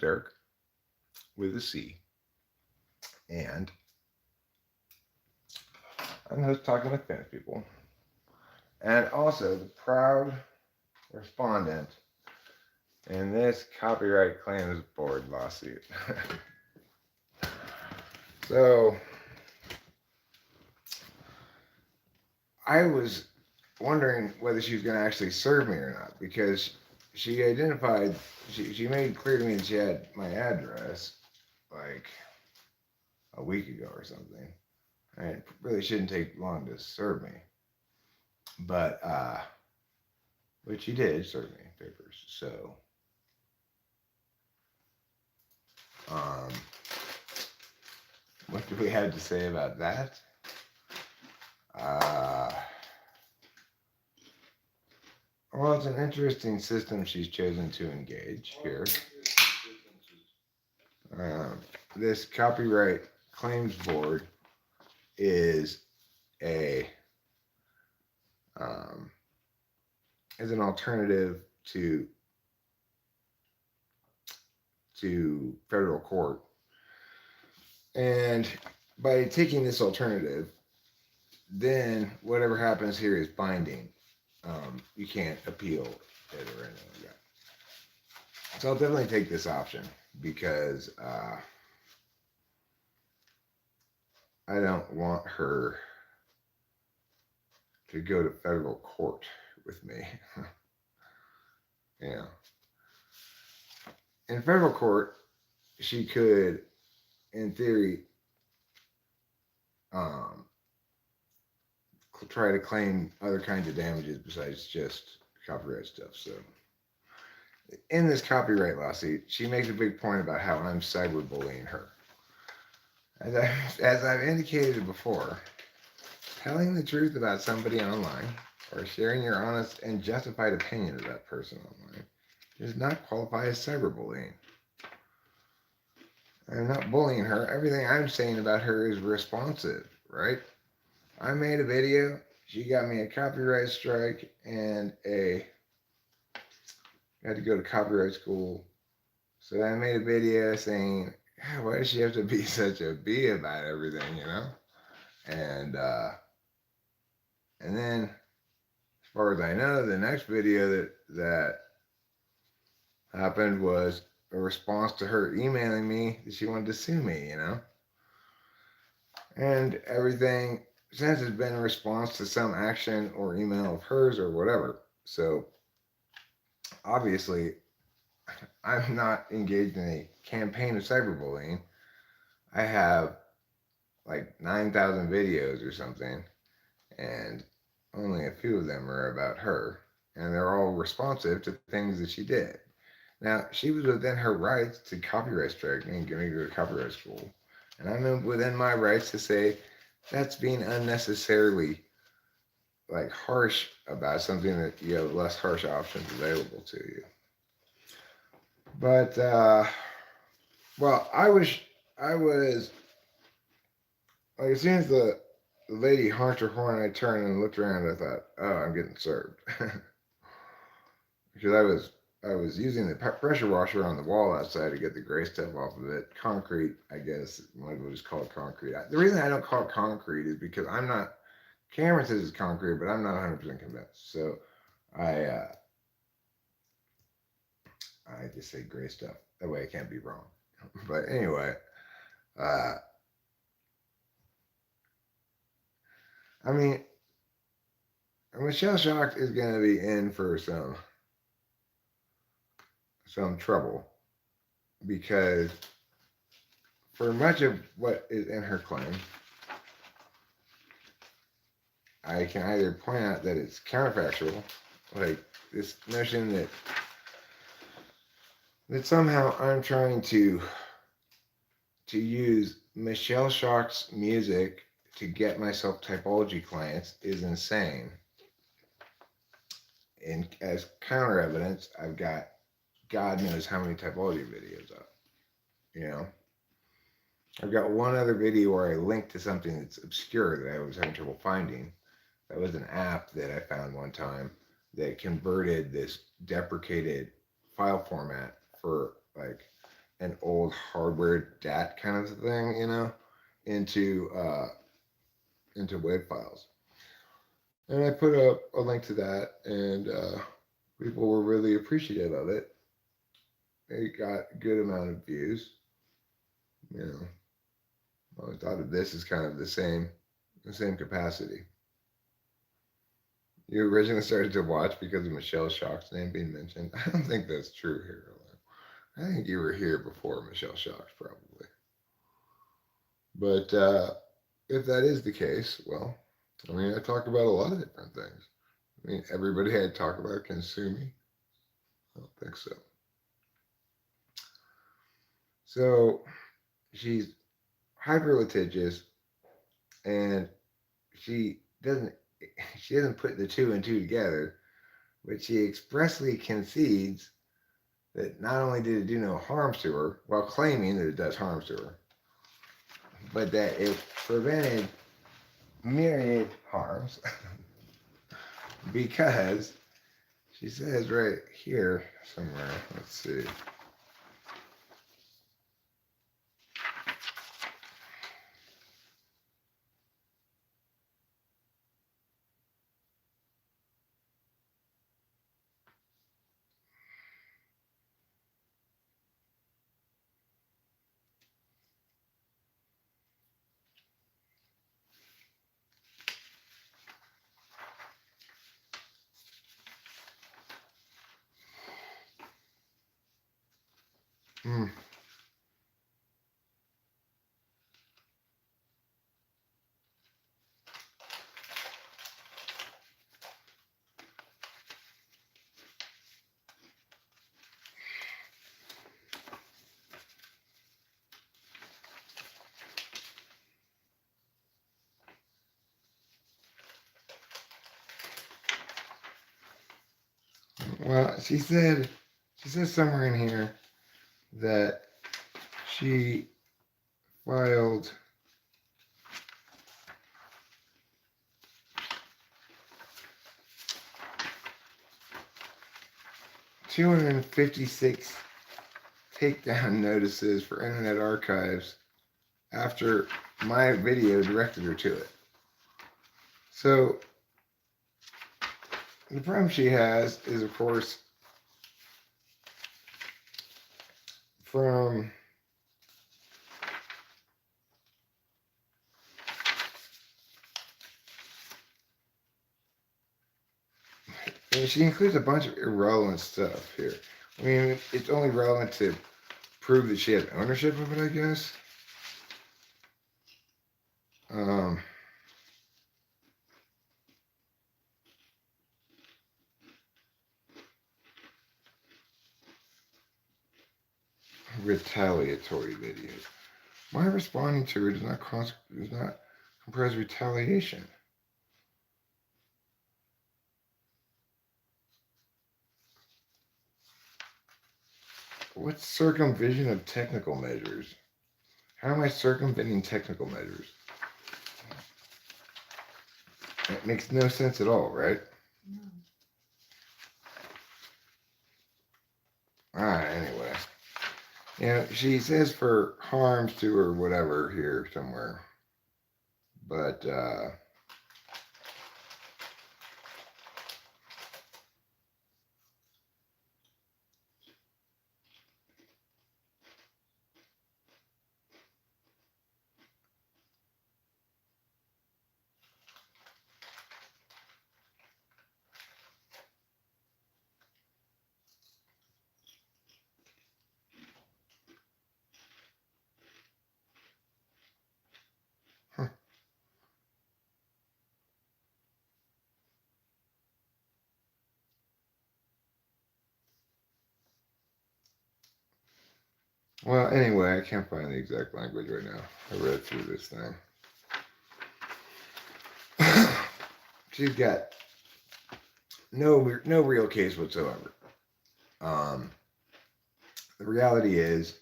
Derek with a C. And I'm just talking with famous people. And also the proud respondent in this copyright claims board lawsuit. So I was wondering whether she was going to actually serve me or not, because she identified, she made clear to me that she had my address like a week ago or something. And it really shouldn't take long to serve me. But she did serve me papers. So, um, what do we have to say about that? Uh, well, it's an interesting system she's chosen to engage here. Um, this copyright claims board is a um, is an alternative to federal court, and by taking this alternative, then whatever happens here is binding. You can't appeal it or anything like that. So I'll definitely take this option because I don't want her to go to federal court with me. Yeah. In federal court, she could, in theory, um, try to claim other kinds of damages besides just copyright stuff. So, in this copyright lawsuit, she makes a big point about how I'm cyberbullying her. As I've indicated before, telling the truth about somebody online or sharing your honest and justified opinion of that person online does not qualify as cyberbullying. I'm not bullying her. Everything I'm saying about her is responsive, right? I made a video. She got me a copyright strike and I had to go to copyright school. So I made a video saying, why does she have to be such a bee about everything, you know? And then, as far as I know, the next video that happened was a response to her emailing me that she wanted to sue me, you know? And everything since has been a response to some action or email of hers or whatever. So, obviously, I'm not engaged in a campaign of cyberbullying. I have like 9,000 videos or something, and only a few of them are about her, and they're all responsive to things that she did. Now, she was within her rights to copyright strike me and get me to go to copyright school, and I'm within my rights to say that's being unnecessarily like harsh about something that you have less harsh options available to you. But well, I was like, as soon as the lady honked her horn, I turned and looked around. And I thought, oh, I'm getting served, because I was using the pressure washer on the wall outside to get the gray stuff off of it. Concrete, I guess, might as well just call it concrete. The reason I don't call it concrete is because I'm not. Cameron says it's concrete, but I'm not 100% convinced. So I I just say gray stuff. That way I can't be wrong. But anyway, uh, I mean, Michelle Shocked is going to be in for some trouble, because for much of what is in her claim, I can either point out that it's counterfactual, like this notion that somehow I'm trying to use Michelle Shock's music to get myself typology clients is insane. And as counter evidence, I've got God knows how many typology videos up. You know, I've got one other video where I linked to something that's obscure that I was having trouble finding. That was an app that I found one time that converted this deprecated file format for like an old hardware DAT kind of thing, into WAV files. And I put up a link to that, and people were really appreciative of it. It got a good amount of views. You know, I thought of this as kind of the same capacity. You originally started to watch because of Michelle Shock's name being mentioned. I don't think that's true here. I think you were here before Michelle Shock's, probably. But if that is the case, well, I mean, I talk about a lot of different things. I mean, everybody had talked about consuming. I don't think so. So she's hyper litigious, and she doesn't she doesn't put the two and two together, but she expressly concedes that not only did it do no harm to her, while claiming that it does harm to her, but that it prevented myriad harms because she says right here somewhere, let's see. Hmm. Well, she says somewhere in here that she filed 256 takedown notices for Internet Archives after my video directed her to it. So the problem she has is, of course, from and she includes a bunch of irrelevant stuff here. I mean, it's only relevant to prove that she has ownership of it, I guess. Um, Retaliatory videos. My responding to it does not comprise retaliation. What's circumvision of technical measures? How am I circumventing technical measures? It makes no sense at all, right? No. Alright, anyway. She says for harms to or whatever here somewhere. But, well, anyway, I can't find the exact language right now. I read through this thing. She's got no real case whatsoever. The reality is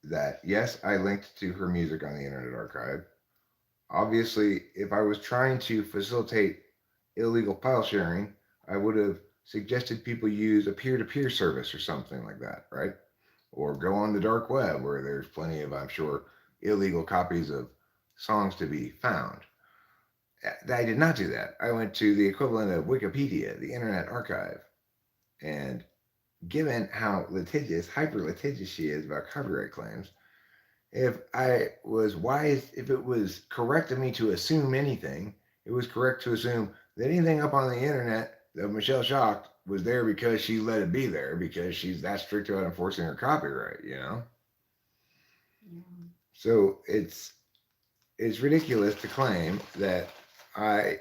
that, yes, I linked to her music on the Internet Archive. Obviously, if I was trying to facilitate illegal file sharing, I would have suggested people use a peer-to-peer service or something like that, right? or go on the dark web where there's plenty of, I'm sure, illegal copies of songs to be found. I did not do that. I went to the equivalent of Wikipedia, the Internet Archive, and given how litigious, hyper litigious she is about copyright claims, if I was wise, if it was correct of me to assume anything, it was correct to assume that anything up on the internet of Michelle Shocked was there because she let it be there because she's that strict about enforcing her copyright, you know? Yeah. So it's ridiculous to claim that I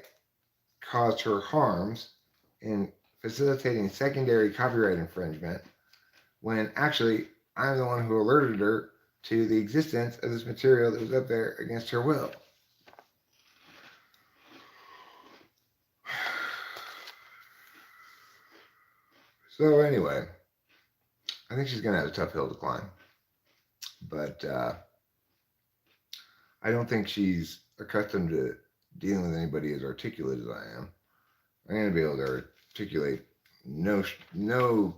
caused her harms in facilitating secondary copyright infringement when actually I'm the one who alerted her to the existence of this material that was up there against her will. So anyway, I think she's gonna have a tough hill to climb, but I don't think she's accustomed to dealing with anybody as articulate as I am. I'm gonna be able to articulate no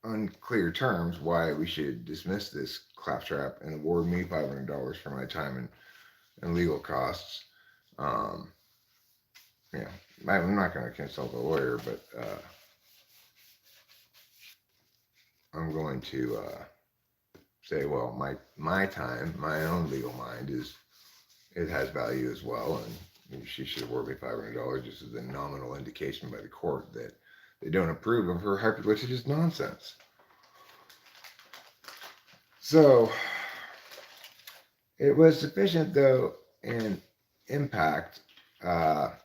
unclear terms why we should dismiss this claptrap and award me $500 for my time and legal costs. Um, yeah, I'm not going to consult a lawyer, but I'm going to say, well, my time, my own legal mind it has value as well, and she should award me $500 just as a nominal indication by the court that they don't approve of her hyperlitigious nonsense. So it was sufficient, though, in impact. How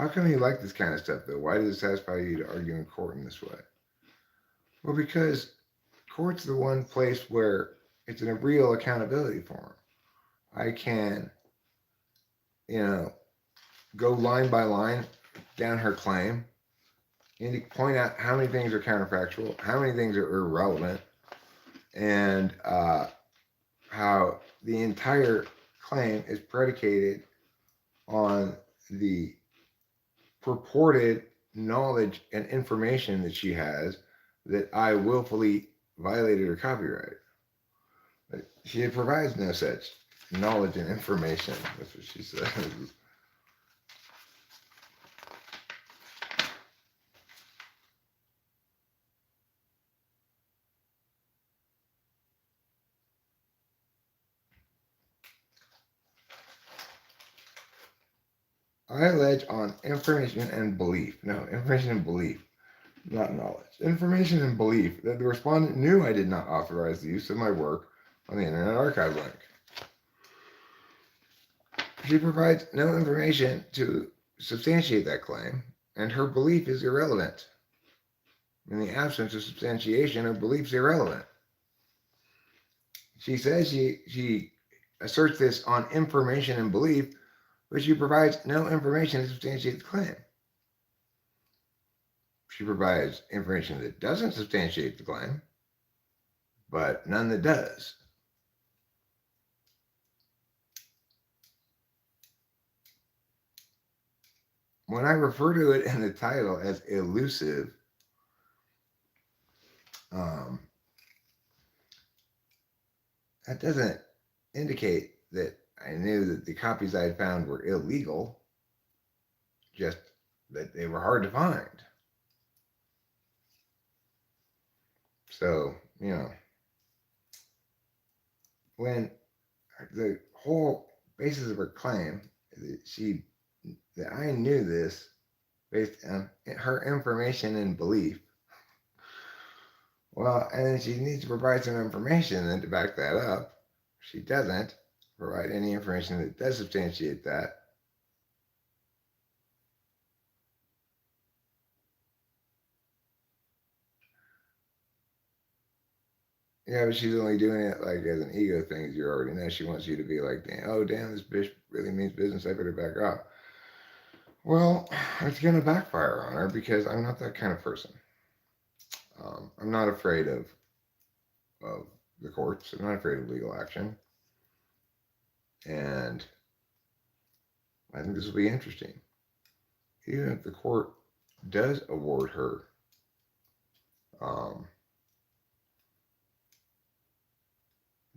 come you like this kind of stuff, though? Why does it satisfy you to argue in court in this way? Well, because court's the one place where it's a real accountability forum. I can, you know, go line by line down her claim and point out how many things are counterfactual, how many things are irrelevant, and how the entire claim is predicated on the purported knowledge and information that she has that I willfully violated her copyright. But she provides no such knowledge and information. That's what she says. I allege on information and belief. No, information and belief, not knowledge. Information and belief that the respondent knew I did not authorize the use of my work on the Internet Archive link. She provides no information to substantiate that claim, and her belief is irrelevant. In the absence of substantiation, her belief is irrelevant. She says she asserts this on information and belief, but she provides no information to substantiate the claim. She provides information that doesn't substantiate the claim, but none that does. When I refer to it in the title as elusive, um, that doesn't indicate that I knew that the copies I had found were illegal, just that they were hard to find. So, when the whole basis of her claim that I knew this based on her information and belief. Well, and then she needs to provide some information then to back that up. She doesn't provide any information that does substantiate that. Yeah, but she's only doing it like as an ego thing, as you already know. She wants you to be like, damn, this bitch really means business. I better back off. Well, it's going to backfire on her because I'm not that kind of person. I'm not afraid of the courts. I'm not afraid of legal action. And I think this will be interesting. Even if the court does award her um,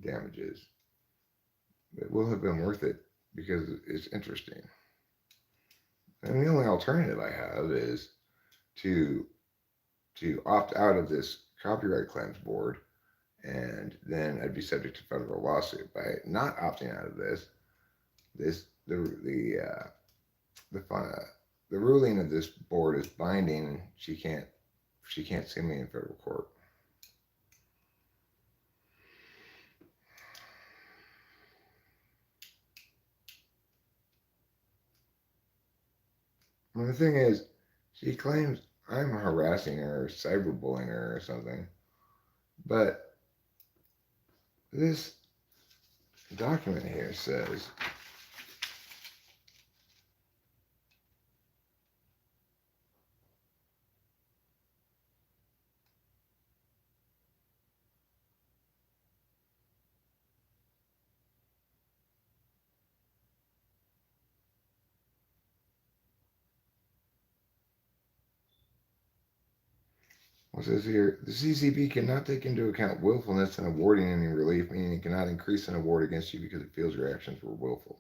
damages, it will have been worth it because it's interesting. And the only alternative I have is to opt out of this copyright claims board, and then I'd be subject to federal lawsuit. By not opting out of this the the ruling of this board is binding. She can't sue me in federal court. And the thing is, she claims I'm harassing her, cyberbullying her, or something. But this document here says What says here, the CCB cannot take into account willfulness in awarding any relief, meaning it cannot increase an award against you because it feels your actions were willful.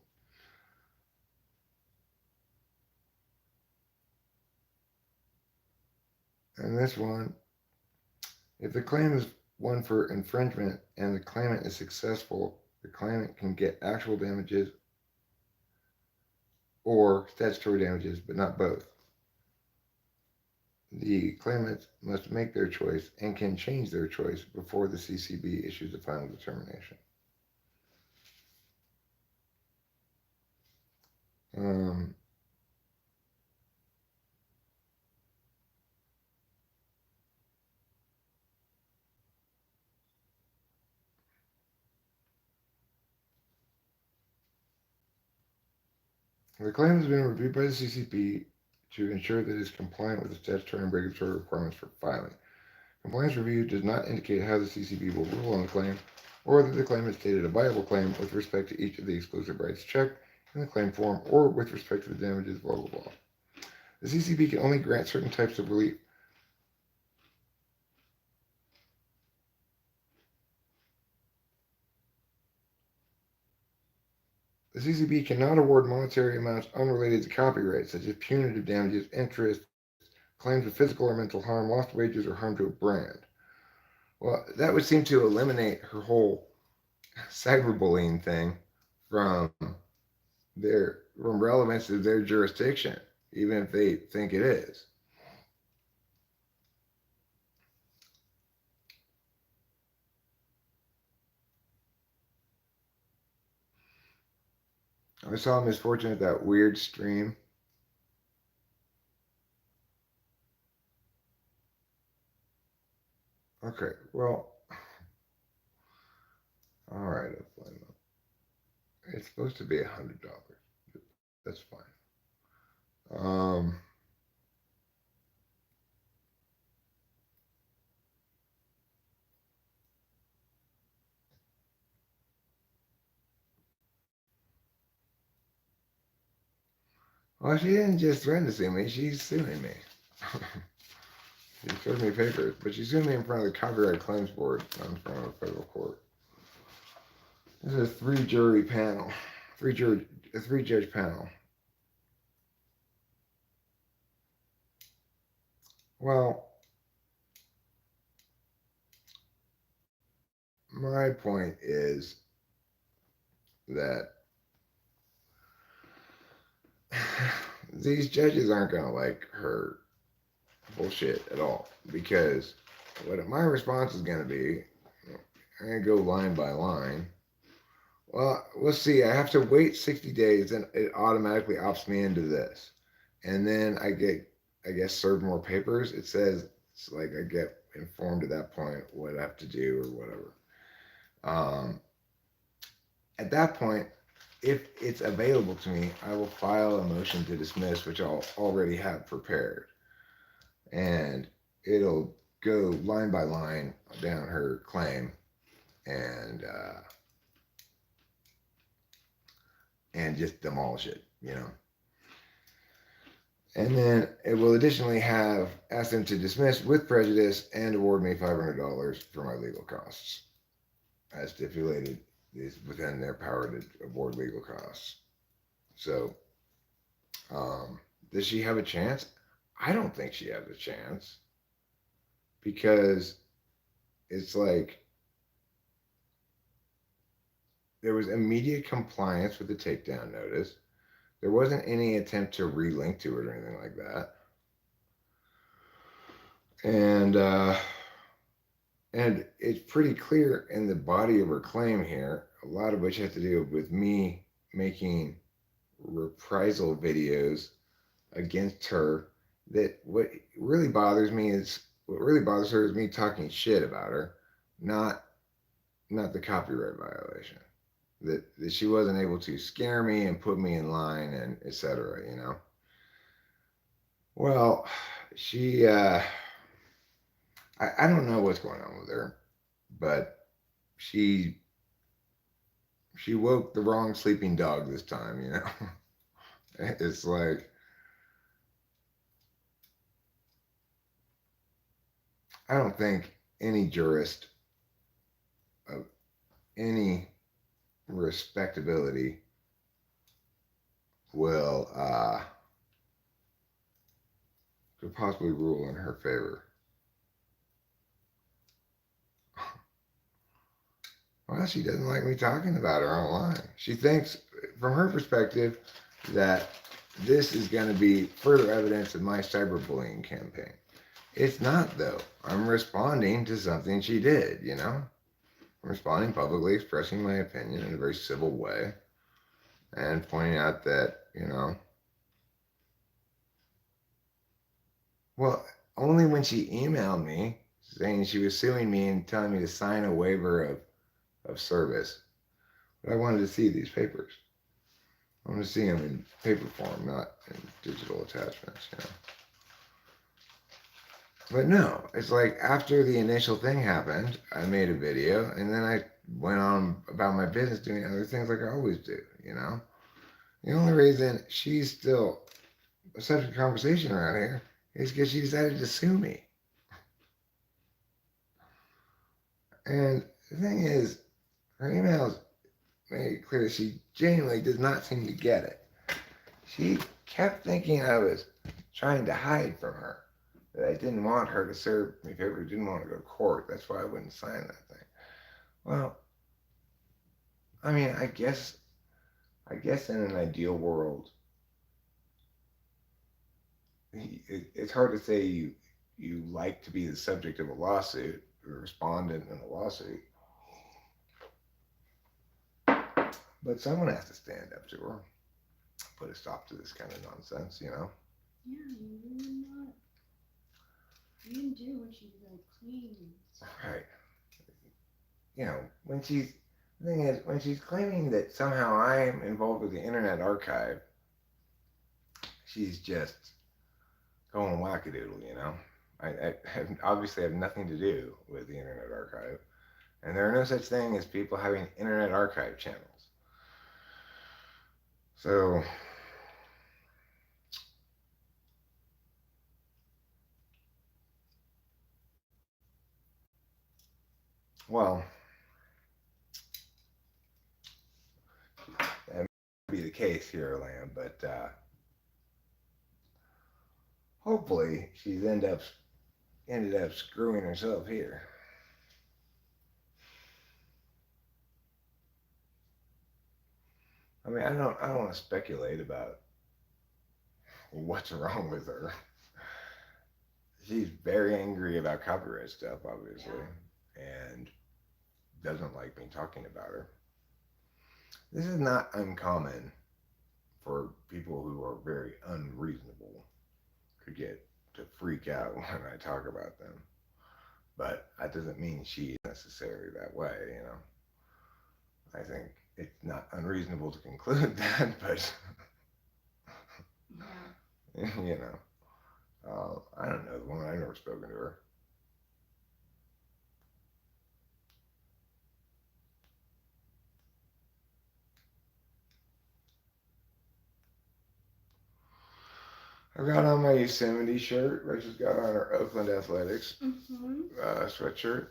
And this one, if the claim is one for infringement and the claimant is successful, the claimant can get actual damages or statutory damages, but not both. The claimants must make their choice and can change their choice before the CCB issues a final determination. The claim has been reviewed by the CCB to ensure that it is compliant with the statutory and regulatory requirements for filing. Compliance review does not indicate how the CCB will rule on the claim or whether the claimant stated a viable claim with respect to each of the exclusive rights checked in the claim form or with respect to the damages, blah, blah, blah. The CCB can only grant certain types of relief. The CCB cannot award monetary amounts unrelated to copyright, such as punitive damages, interest, claims of physical or mental harm, lost wages, or harm to a brand. Well, that would seem to eliminate her whole cyberbullying thing from from relevance to their jurisdiction, even if they think it is. I saw Misfortune at that weird stream. Okay, well, all right, it's supposed to be $100. That's fine. Well, she didn't just threaten to sue me; she's suing me. She showed me papers, but she sued me in front of the Copyright Claims Board, not in front of a federal court. This is a three-judge panel. A three-judge panel. Well, my point is that these judges aren't going to like her bullshit at all, because what my response is going to be, I'm going to go line by line. Well, we'll see. I have to wait 60 days, and it automatically opts me into this. And then I guess, served more papers. It says, it's like I get informed at that point what I have to do or whatever. At that point, if it's available to me, I will file a motion to dismiss, which I'll already have prepared. And it'll go line by line down her claim and just demolish it, And then it will additionally have asked them to dismiss with prejudice and award me $500 for my legal costs. As stipulated, is within their power to award legal costs. So, um, does she have a chance? I don't think she has a chance because it's like there was immediate compliance with the takedown notice. There wasn't any attempt to relink to it or anything like that. And it's pretty clear in the body of her claim here, a lot of which has to do with me making reprisal videos against her. That what really bothers her is me talking shit about her, not not the copyright violation. That she wasn't able to scare me and put me in line and etc. You know. Well, she I don't know what's going on with her, but she she woke the wrong sleeping dog this time, you know. It's like I don't think any jurist of any respectability will could possibly rule in her favor. Well, she doesn't like me talking about her online. She thinks, from her perspective, that this is going to be further evidence of my cyberbullying campaign. It's not, though. I'm responding to something she did, you know? I'm responding publicly, expressing my opinion in a very civil way, and pointing out that, you know, well, only when she emailed me saying she was suing me and telling me to sign a waiver of service. But I wanted to see these papers. I want to see them in paper form, not in digital attachments, you know. But no, it's like after the initial thing happened, I made a video and then I went on about my business doing other things like I always do, you know. The only reason she's still a subject of conversation around here is because she decided to sue me. And the thing is, her emails made it clear she genuinely does not seem to get it. She kept thinking I was trying to hide from her, that I didn't want her to serve me favor, didn't want to go to court. That's why I wouldn't sign that thing. Well, I mean, I guess in an ideal world, it's hard to say you like to be the subject of a lawsuit or respondent in a lawsuit, but someone has to stand up to her, put a stop to this kind of nonsense, you know. Yeah, you really not. You didn't do what you like claimed. Right. You know, the thing is, when she's claiming that somehow I'm involved with the Internet Archive, she's just going wackadoodle, you know. I obviously have nothing to do with the Internet Archive, and there are no such thing as people having Internet Archive channels. So, well, that may be the case here, Lamb, but hopefully she's ended up screwing herself here. I mean, I don't want to speculate about what's wrong with her. She's very angry about copyright stuff, obviously, and doesn't like me talking about her. This is not uncommon for people who are very unreasonable to freak out when I talk about them. But that doesn't mean she's necessarily that way, you know. I think it's not unreasonable to conclude that, but Yeah. you know, I don't know the woman. I've never spoken to her. I've got on my Yosemite shirt. Rachel's got on her Oakland Athletics Mm-hmm. sweatshirt.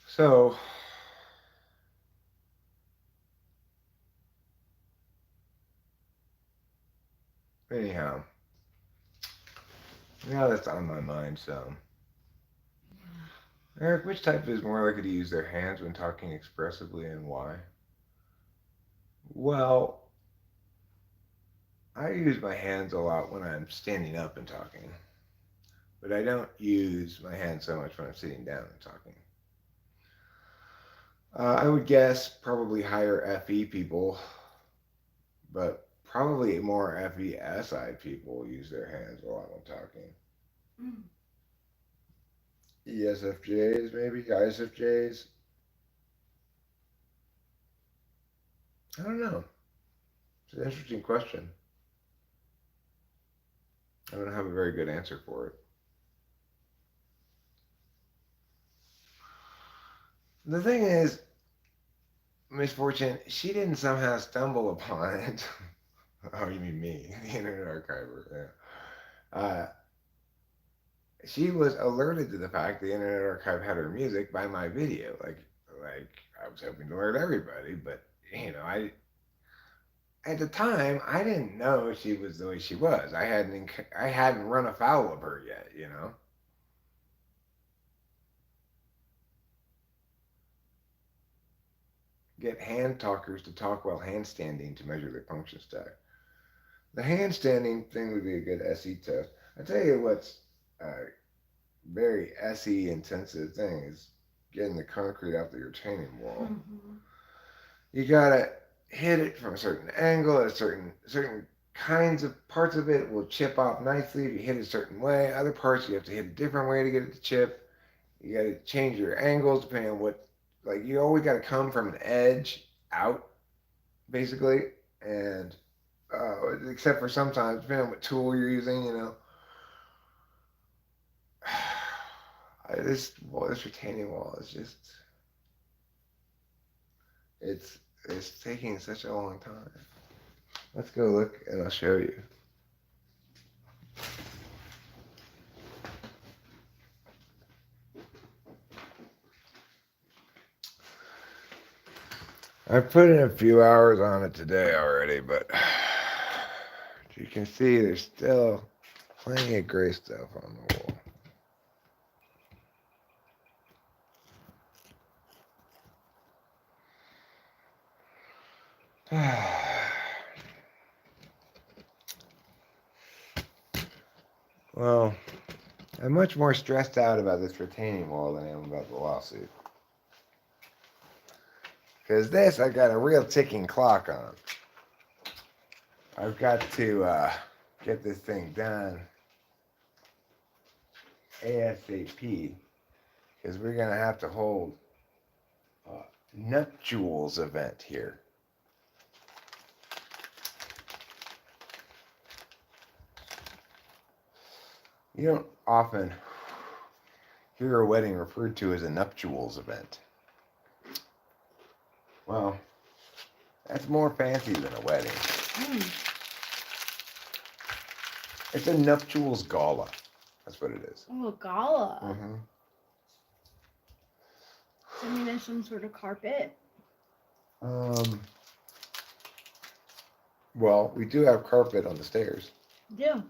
So, anyhow, now that's on my mind, so. Eric, which type is more likely to use their hands when talking expressively and why? Well, I use my hands a lot when I'm standing up and talking, but I don't use my hands so much when I'm sitting down and talking. I would guess probably higher FE people, but probably more FESI people use their hands a lot when talking. Mm. ESFJs, maybe? ISFJs? I don't know. It's an interesting question. I don't have a very good answer for it. The thing is, Misfortune, she didn't somehow stumble upon it. Oh, you mean me, the Internet Archiver? Yeah. She was alerted to the fact the Internet Archive had her music by my video. Like I was hoping to alert everybody, but I at the time I didn't know she was the way she was. I hadn't run afoul of her yet. Get hand talkers to talk while handstanding to measure their function stack. The handstanding thing would be a good SE test. I tell you what's very SE intensive thing is getting the concrete out the retaining wall. Mm-hmm. You gotta hit it from a certain angle, a certain kinds of parts of it will chip off nicely if you hit it a certain way. Other parts you have to hit a different way to get it to chip. You gotta change your angles depending on what, like you always gotta come from an edge out, basically. And except for sometimes, depending on what tool you're using. This retaining wall is just it's taking such a long time. Let's go look and I'll show you. I put in a few hours on it today already, but you can see there's still plenty of gray stuff on the wall. Well, I'm much more stressed out about this retaining wall than I am about the lawsuit. Because this, I got a real ticking clock on. I've got to get this thing done ASAP. Because we're going to have to hold a nuptials event here. You don't often hear a wedding referred to as a nuptials event. Well, that's more fancy than a wedding. It's a nuptials gala. That's what it is. Oh, a gala. Mm-hmm. I mean, there's some sort of carpet. Well, we do have carpet on the stairs. Do.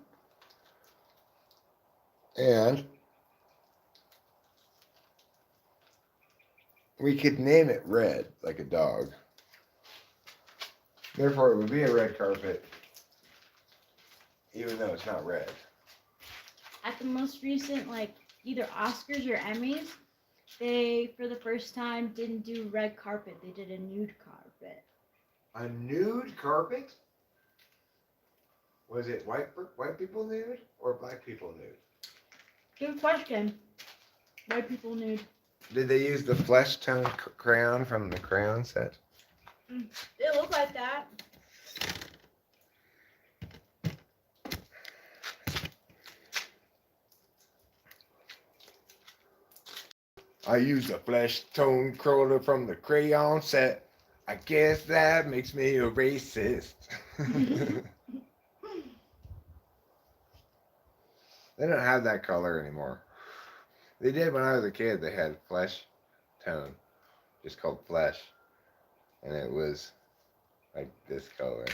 And we could name it red, like a dog. Therefore, it would be a red carpet, even though it's not red. At the most recent, either Oscars or Emmys, they, for the first time, didn't do red carpet. They did a nude carpet. A nude carpet? Was it white people nude or black people nude? Good question. White people nude. Did they use the flesh tone crayon from the crayon set? It looked like that. I used a flesh tone curler from the crayon set. I guess that makes me a racist. They don't have that color anymore. They did when I was a kid. They had flesh tone, just called flesh, and it was like this color.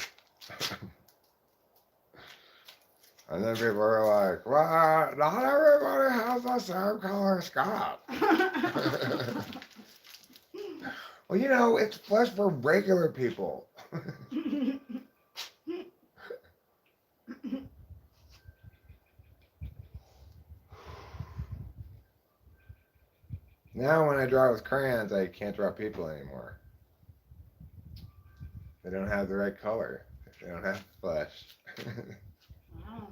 And then people were like, "Well, not everybody has the same color scarf." Well, you know, it's flesh for regular people. Now, when I draw with crayons, I can't draw people anymore. They don't have the right color. They don't have flesh. Wow.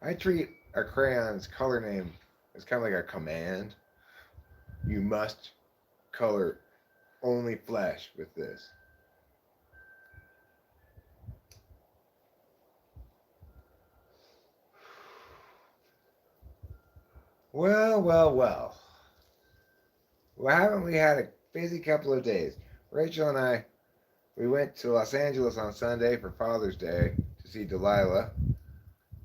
I treat a crayon's color name as kind of like a command. You must color only flesh with this. Well, well, well. Well, haven't we had a busy couple of days? Rachel and I, we went to Los Angeles on Sunday for Father's Day to see Delilah,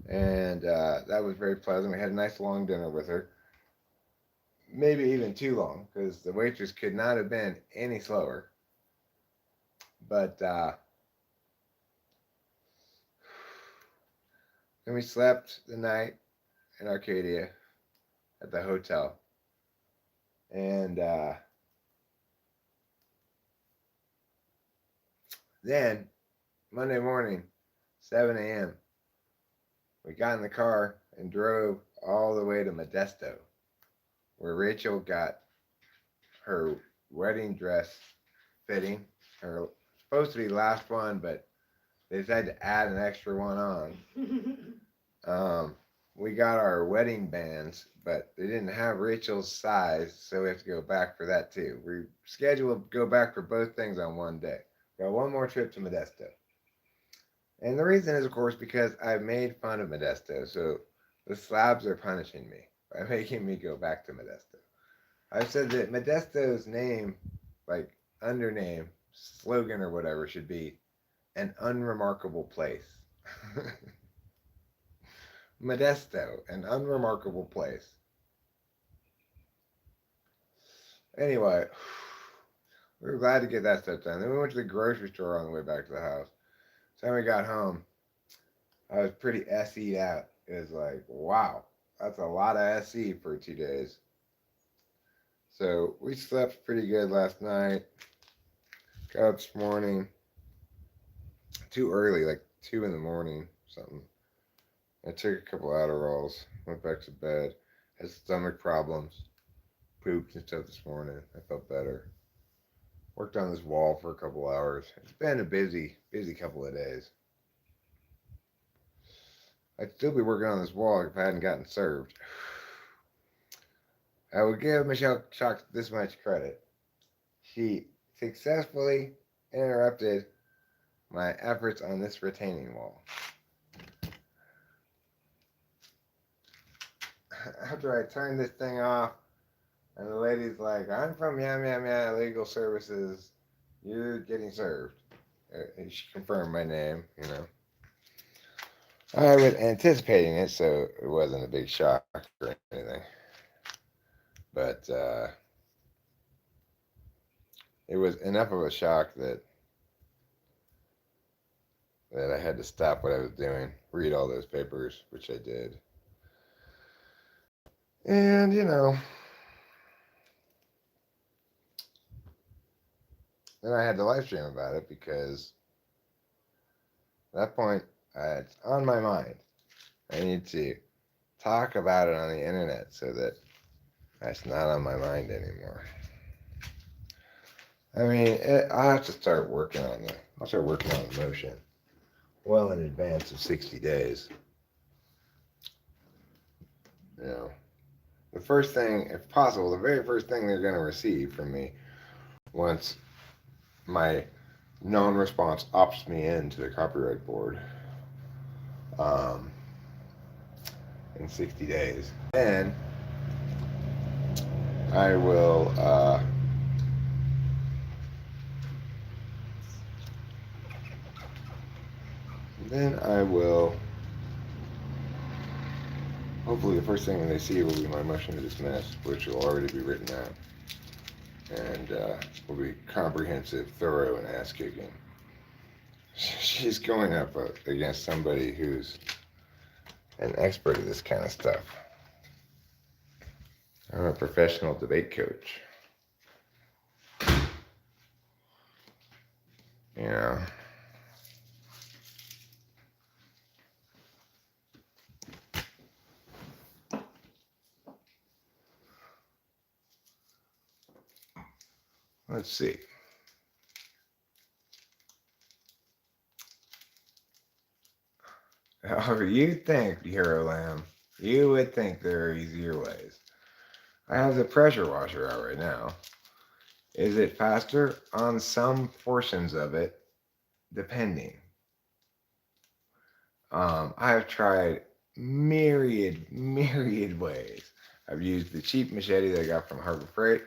and that was very pleasant. We had a nice long dinner with her. Maybe even too long, because the waitress could not have been any slower. But then we slept the night in Arcadia at the hotel. And then Monday morning, 7 a.m., we got in the car and drove all the way to Modesto, where Rachel got her wedding dress fitting. Her supposed to be last one, but they decided to add an extra one on. We got our wedding bands, but they didn't have Rachel's size, so we have to go back for that too. We scheduled to go back for both things on one day. Got one more trip to Modesto. And the reason is, of course, because I made fun of Modesto, so the slabs are punishing me by making me go back to Modesto. I've said that Modesto's name, like undername, slogan or whatever, should be an unremarkable place. Modesto, an unremarkable place. Anyway, we were glad to get that stuff done. Then we went to the grocery store on the way back to the house. So when we got home, I was pretty SE'd out. It was like, wow, that's a lot of SE for 2 days. So we slept pretty good last night. Got up this morning too early, like 2 in the morning, something. I took a couple Adderalls, went back to bed, had stomach problems, pooped and stuff this morning. I felt better. Worked on this wall for a couple hours. It's been a busy couple of days. I'd still be working on this wall if I hadn't gotten served. I would give Michelle Chalk this much credit. She successfully interrupted my efforts on this retaining wall. After I turned this thing off, and the lady's like, "I'm from Yam Yam Yam Legal Services. You're getting served." She confirmed my name, you know. I was anticipating it, so it wasn't a big shock or anything. But it was enough of a shock that I had to stop what I was doing, read all those papers, which I did. And, you know, then I had to live stream about it because at that point, it's on my mind. I need to talk about it on the internet so that it's not on my mind anymore. I mean, I'll have to start working on the motion. well in advance of 60 days. You know, the first thing, if possible, the very first thing they're going to receive from me once my non-response opts me into the copyright board um, in 60 days. Then I will hopefully the first thing they see will be my motion to dismiss, which will already be written out and will be comprehensive, thorough, and ass-kicking. She's going up against somebody who's an expert at this kind of stuff. I'm a professional debate coach. You know. Let's see. Oh, you think, Hero Lamb, you would think there are easier ways. I have the pressure washer out right now. Is it faster? On some portions of it, depending. I have tried myriad ways. I've used the cheap machete that I got from Harbor Freight.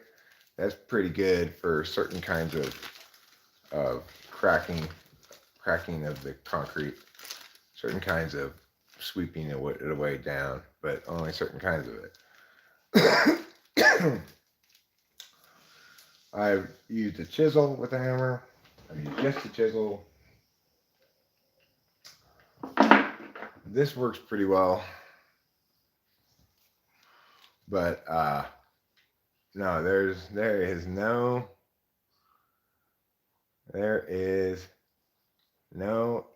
That's pretty good for certain kinds of cracking of the concrete, certain kinds of sweeping it away down, but only certain kinds of it. I've used a chisel with a hammer. I've used just a chisel. This works pretty well. But no, there is no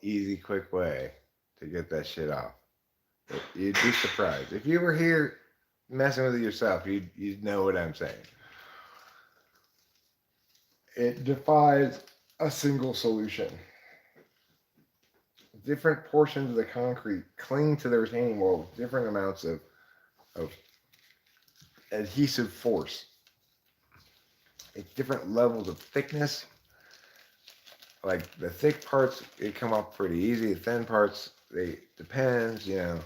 easy, quick way to get that shit off. You'd be surprised. If you were here messing with it yourself, you'd know what I'm saying. It defies a single solution. Different portions of the concrete cling to the retaining wall with different amounts of adhesive force. It's different levels of thickness. Like the thick parts, they come off pretty easy. The thin parts, depends. You know,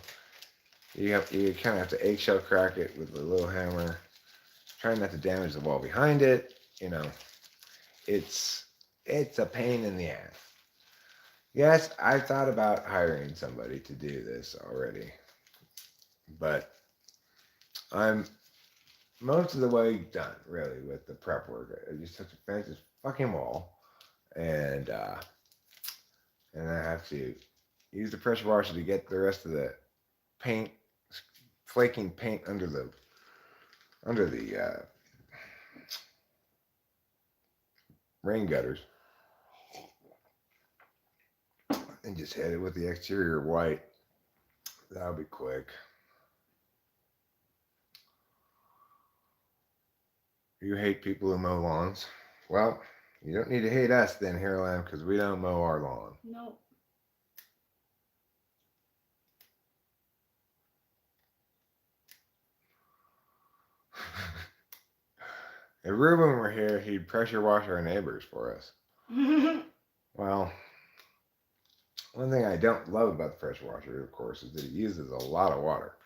you kind of have to eggshell crack it with a little hammer, trying not to damage the wall behind it. You know, it's a pain in the ass. Yes, I thought about hiring somebody to do this already, but I'm most of the way done, really, with the prep work. I just have to finish this fucking wall, and I have to use the pressure washer to get the rest of the paint, flaking paint under the rain gutters, and just hit it with the exterior white. That'll be quick. You hate people who mow lawns? Well, you don't need to hate us then, Hero Lamb, because we don't mow our lawn. Nope. If Ruben were here, he'd pressure wash our neighbors for us. Well, one thing I don't love about the pressure washer, of course, is that it uses a lot of water.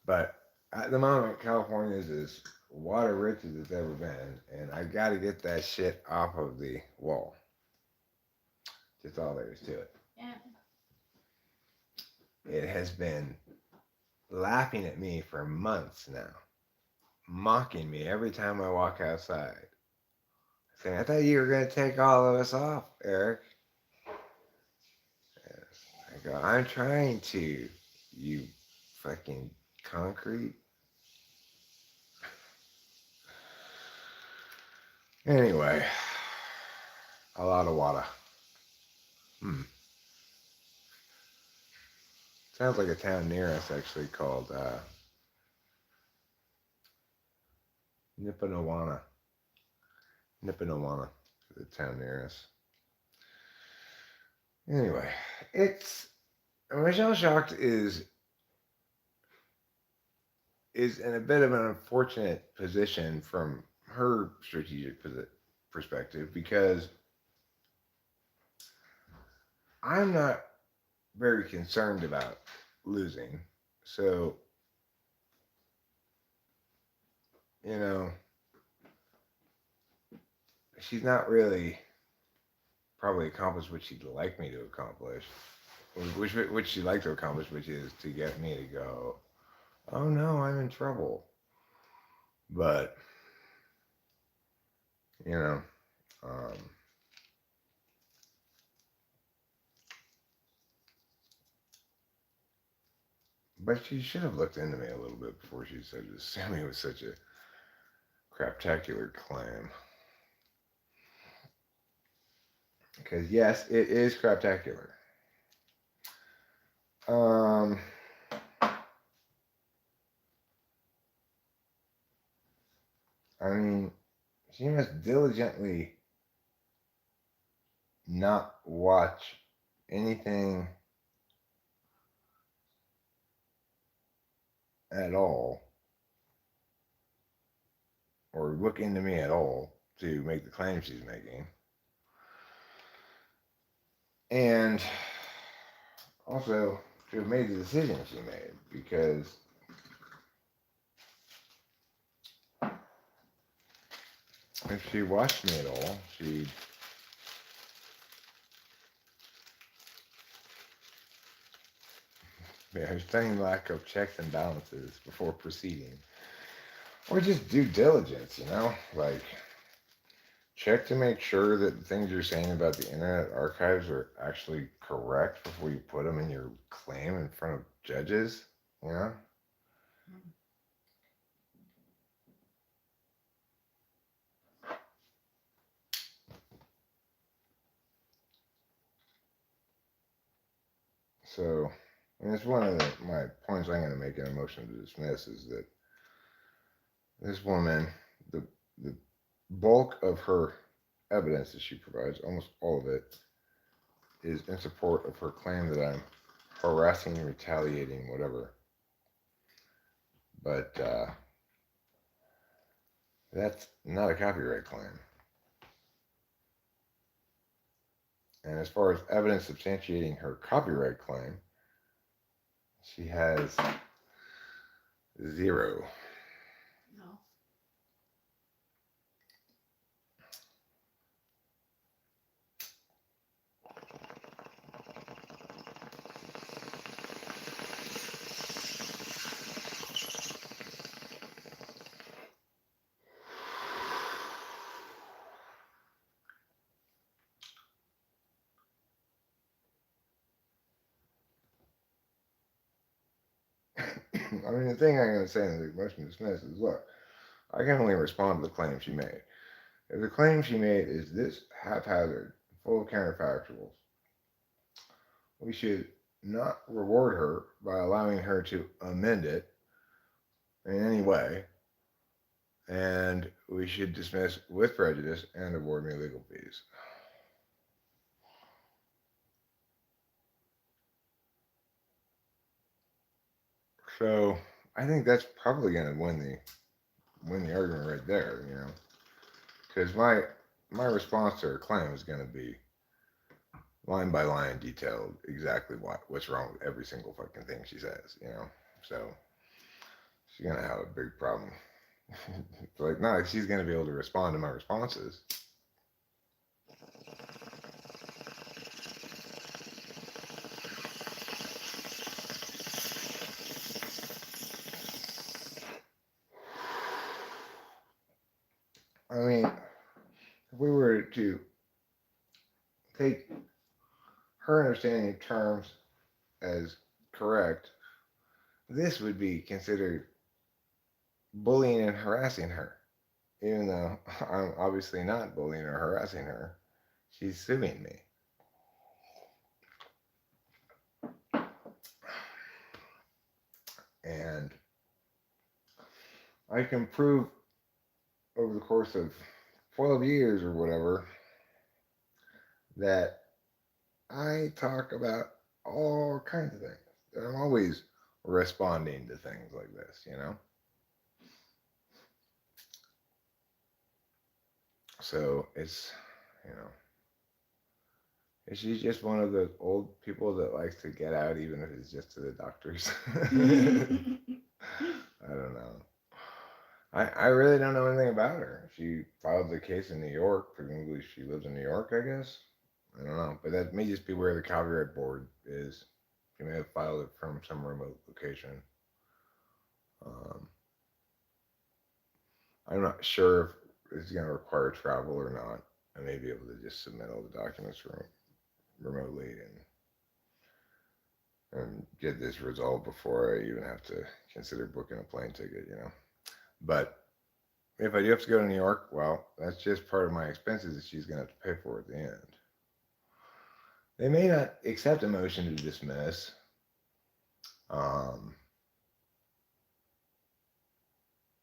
But at the moment, California is as water rich as it's ever been, and I got to get that shit off of the wall. Just all there is to it. Yeah. It has been laughing at me for months now, mocking me every time I walk outside, saying, "I thought you were going to take all of us off, Eric." Yes. I go, "I'm trying to, you fucking concrete." Anyway, a lot of water. Sounds like a town near us, actually, called Nippanawana. Nippanawana, the town near us. Anyway, it's Michelle Shocked is in a bit of an unfortunate position from her strategic perspective because I'm not very concerned about losing. So, you know, she's not really probably accomplished what she'd like me to accomplish, which she'd like to accomplish, which is to get me to go, oh no, I'm in trouble. But, you know, um, but she should have looked into me a little bit before she said to sue me with such a craptacular claim. Because yes, it is craptacular. Um, I mean, she must diligently not watch anything at all or look into me at all to make the claim she's making. And also to have made the decision she made because if she watched me at all, she'd there's any lack of checks and balances before proceeding. Or just due diligence, like check to make sure that the things you're saying about the Internet Archives are actually correct before you put them in your claim in front of judges, you know? So, and it's one of my points I'm going to make in a motion to dismiss is that this woman, the, the bulk of her evidence that she provides, almost all of it, is in support of her claim that I'm harassing, retaliating, whatever. But that's not a copyright claim. And as far as evidence substantiating her copyright claim, she has zero. No. I mean, the thing I'm going to say in the motion to dismiss is look, I can only respond to the claim she made. If the claim she made is this haphazard, full of counterfactuals, we should not reward her by allowing her to amend it in any way, and we should dismiss with prejudice and award me legal fees. So I think that's probably going to win the argument right there, because my response to her claim is going to be line by line detailed exactly what's wrong with every single fucking thing she says. So she's gonna have a big problem. Like, no, she's gonna be able to respond to my responses. I mean, if we were to take her understanding of terms as correct, this would be considered bullying and harassing her. Even though I'm obviously not bullying or harassing her, she's suing me. And I can prove over the course of 12 years or whatever that I talk about all kinds of things. I'm always responding to things like this, you know? So it's, you know, she's just one of those old people that likes to get out, even if it's just to the doctors. I don't know. I really don't know anything about her. She filed the case in New York. Presumably she lives in New York, I guess. I don't know. But that may just be where the copyright board is. She may have filed it from some remote location. Um, I'm not sure if it's going to require travel or not. I may be able to just submit all the documents remotely and get this resolved before I even have to consider booking a plane ticket, you know. But if I do have to go to New York, well, that's just part of my expenses that she's going to have to pay for at the end. They may not accept a motion to dismiss. Um,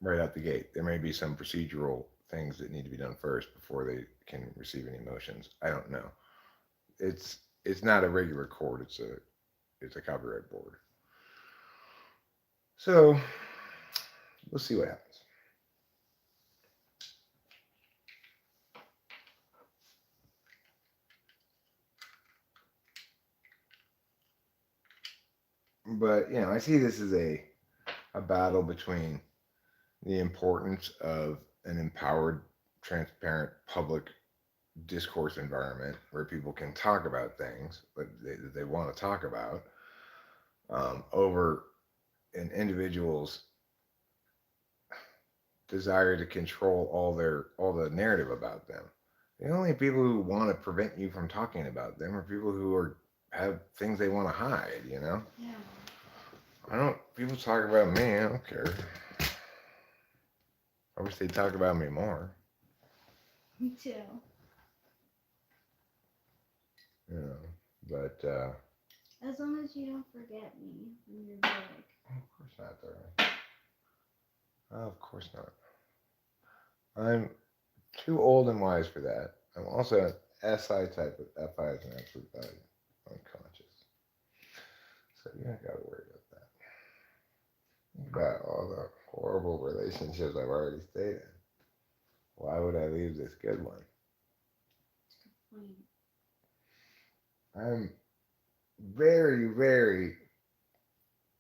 right out the gate. There may be some procedural things that need to be done first before they can receive any motions. I don't know. It's not a regular court. It's a copyright board. So we'll see what happens. But you know, I see this as a battle between the importance of an empowered, transparent public discourse environment where people can talk about things that they want to talk about over an individual's desire to control all the narrative about them. The only people who want to prevent you from talking about them are people who are have things they want to hide, you know? Yeah. I don't people talk about me, I don't care. I wish they'd talk about me more. Me too. You know. But As long as you don't forget me when you're big. of course not, darling. Of course not. I'm too old and wise for that. I'm also an SI type of FI is an absolute value. Unconscious. So you don't gotta worry about that. Think about all the horrible relationships I've already stayed in. Why would I leave this good one? Point. I'm very, very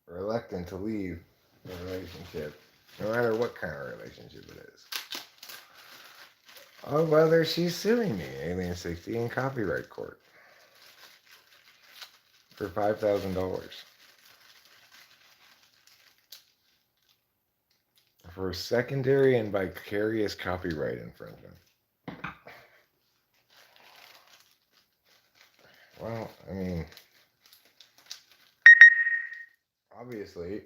reluctant to leave a relationship, no matter what kind of relationship it is. Oh, whether she's suing me, Alien 60 in copyright court for $5,000 for secondary and vicarious copyright infringement. Well, I mean, obviously,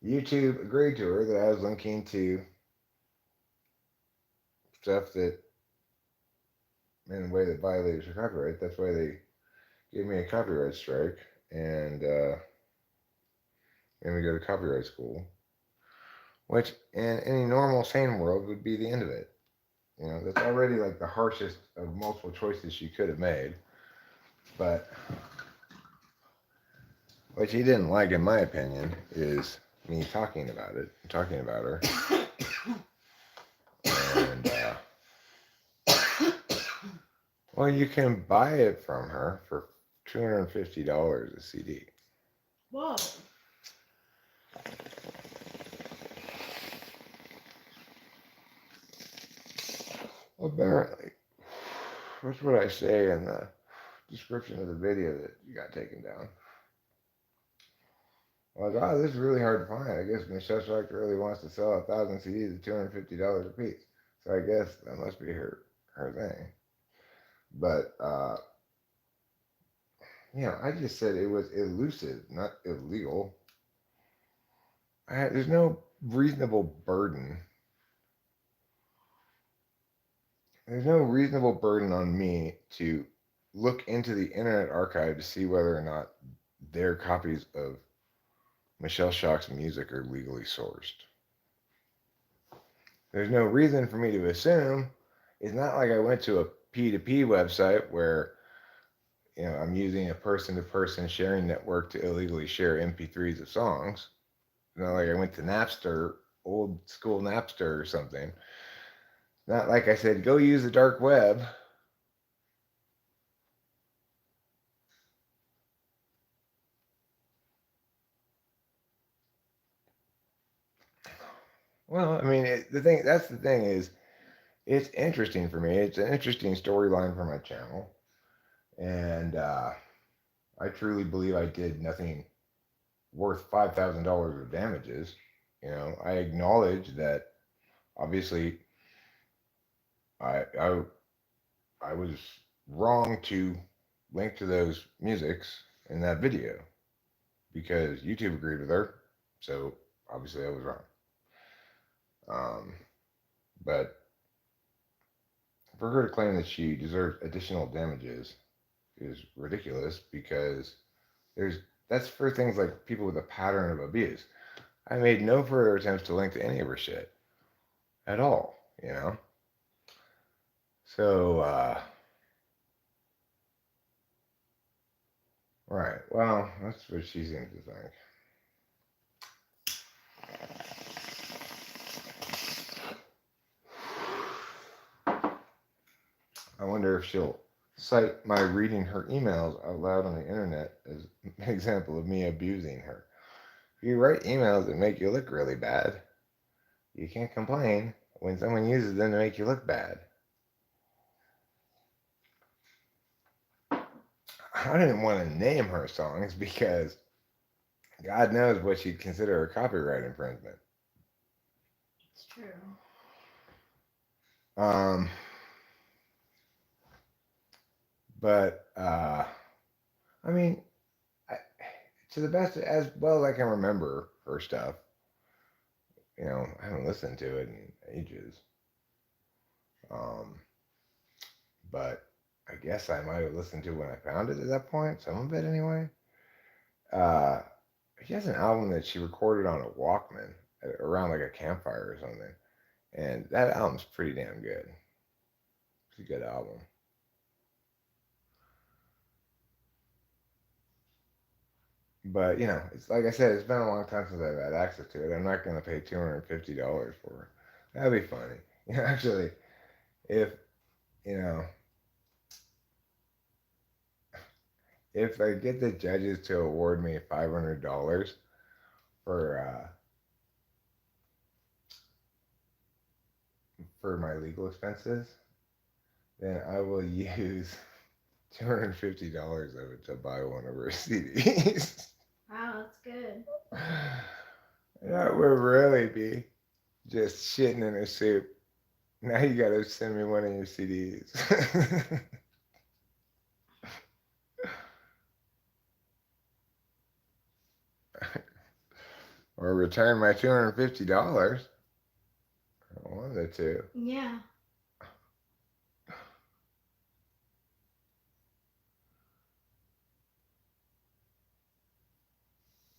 YouTube agreed to her that I was linking to stuff that in a way that violates her copyright. That's why they gave me a copyright strike and made me go to copyright school, which in any normal, sane world would be the end of it. You know, that's already like the harshest of multiple choices she could have made. But what she didn't like, in my opinion, is me talking about it, talking about her. And, well, you can buy it from her for $250 a CD. Whoa. Apparently. That's what I say in the description of the video that you got taken down. I'm like, oh, this is really hard to find. I guess Michelle Shark really wants to sell 1,000 CDs at $250 a piece. So I guess that must be her thing. But you know, I just said it was elusive, not illegal. There's no reasonable burden. There's no reasonable burden on me to look into the Internet Archive to see whether or not their copies of Michelle Shock's music are legally sourced. There's no reason for me to assume. It's not like I went to a P2P website where I'm using a person-to-person sharing network to illegally share MP3s of songs. Like I went to Napster, old school Napster or something. Not like I said, go use the dark web. Well, I mean, that's the thing is, it's interesting for me. It's an interesting storyline for my channel, and I truly believe I did nothing worth $5,000 of damages. I acknowledge that obviously I I I was wrong to link to those musics in that video because YouTube agreed with her, so obviously I was wrong. Um, but for her to claim that she deserved additional damages is ridiculous because there's that's for things like people with a pattern of abuse. I made no further attempts to link to any of her shit at all. So, right. Well, that's what she seems to think. I wonder if she'll cite my reading her emails out loud on the internet as an example of me abusing her. If you write emails that make you look really bad, you can't complain when someone uses them to make you look bad. I didn't want to name her songs because God knows what she'd consider a copyright infringement. It's true. Um, but I mean, I, to the best as well as I can remember her stuff, I haven't listened to it in ages. Um, but I guess I might have listened to it when I found it at that point, some of it anyway. Uh, she has an album that she recorded on a Walkman around like a campfire or something, and that album's pretty damn good. It's a good album. But it's like I said, it's been a long time since I've had access to it. I'm not gonna pay $250 for it. That'd be funny. Actually, if you know, if I get the judges to award me $500 for my legal expenses, then I will use $250 of it to buy one of her CDs. Wow, that's good. That would really be just shitting in a soup. Now you gotta send me one of your CDs. Or return my $250. One of the two. Yeah.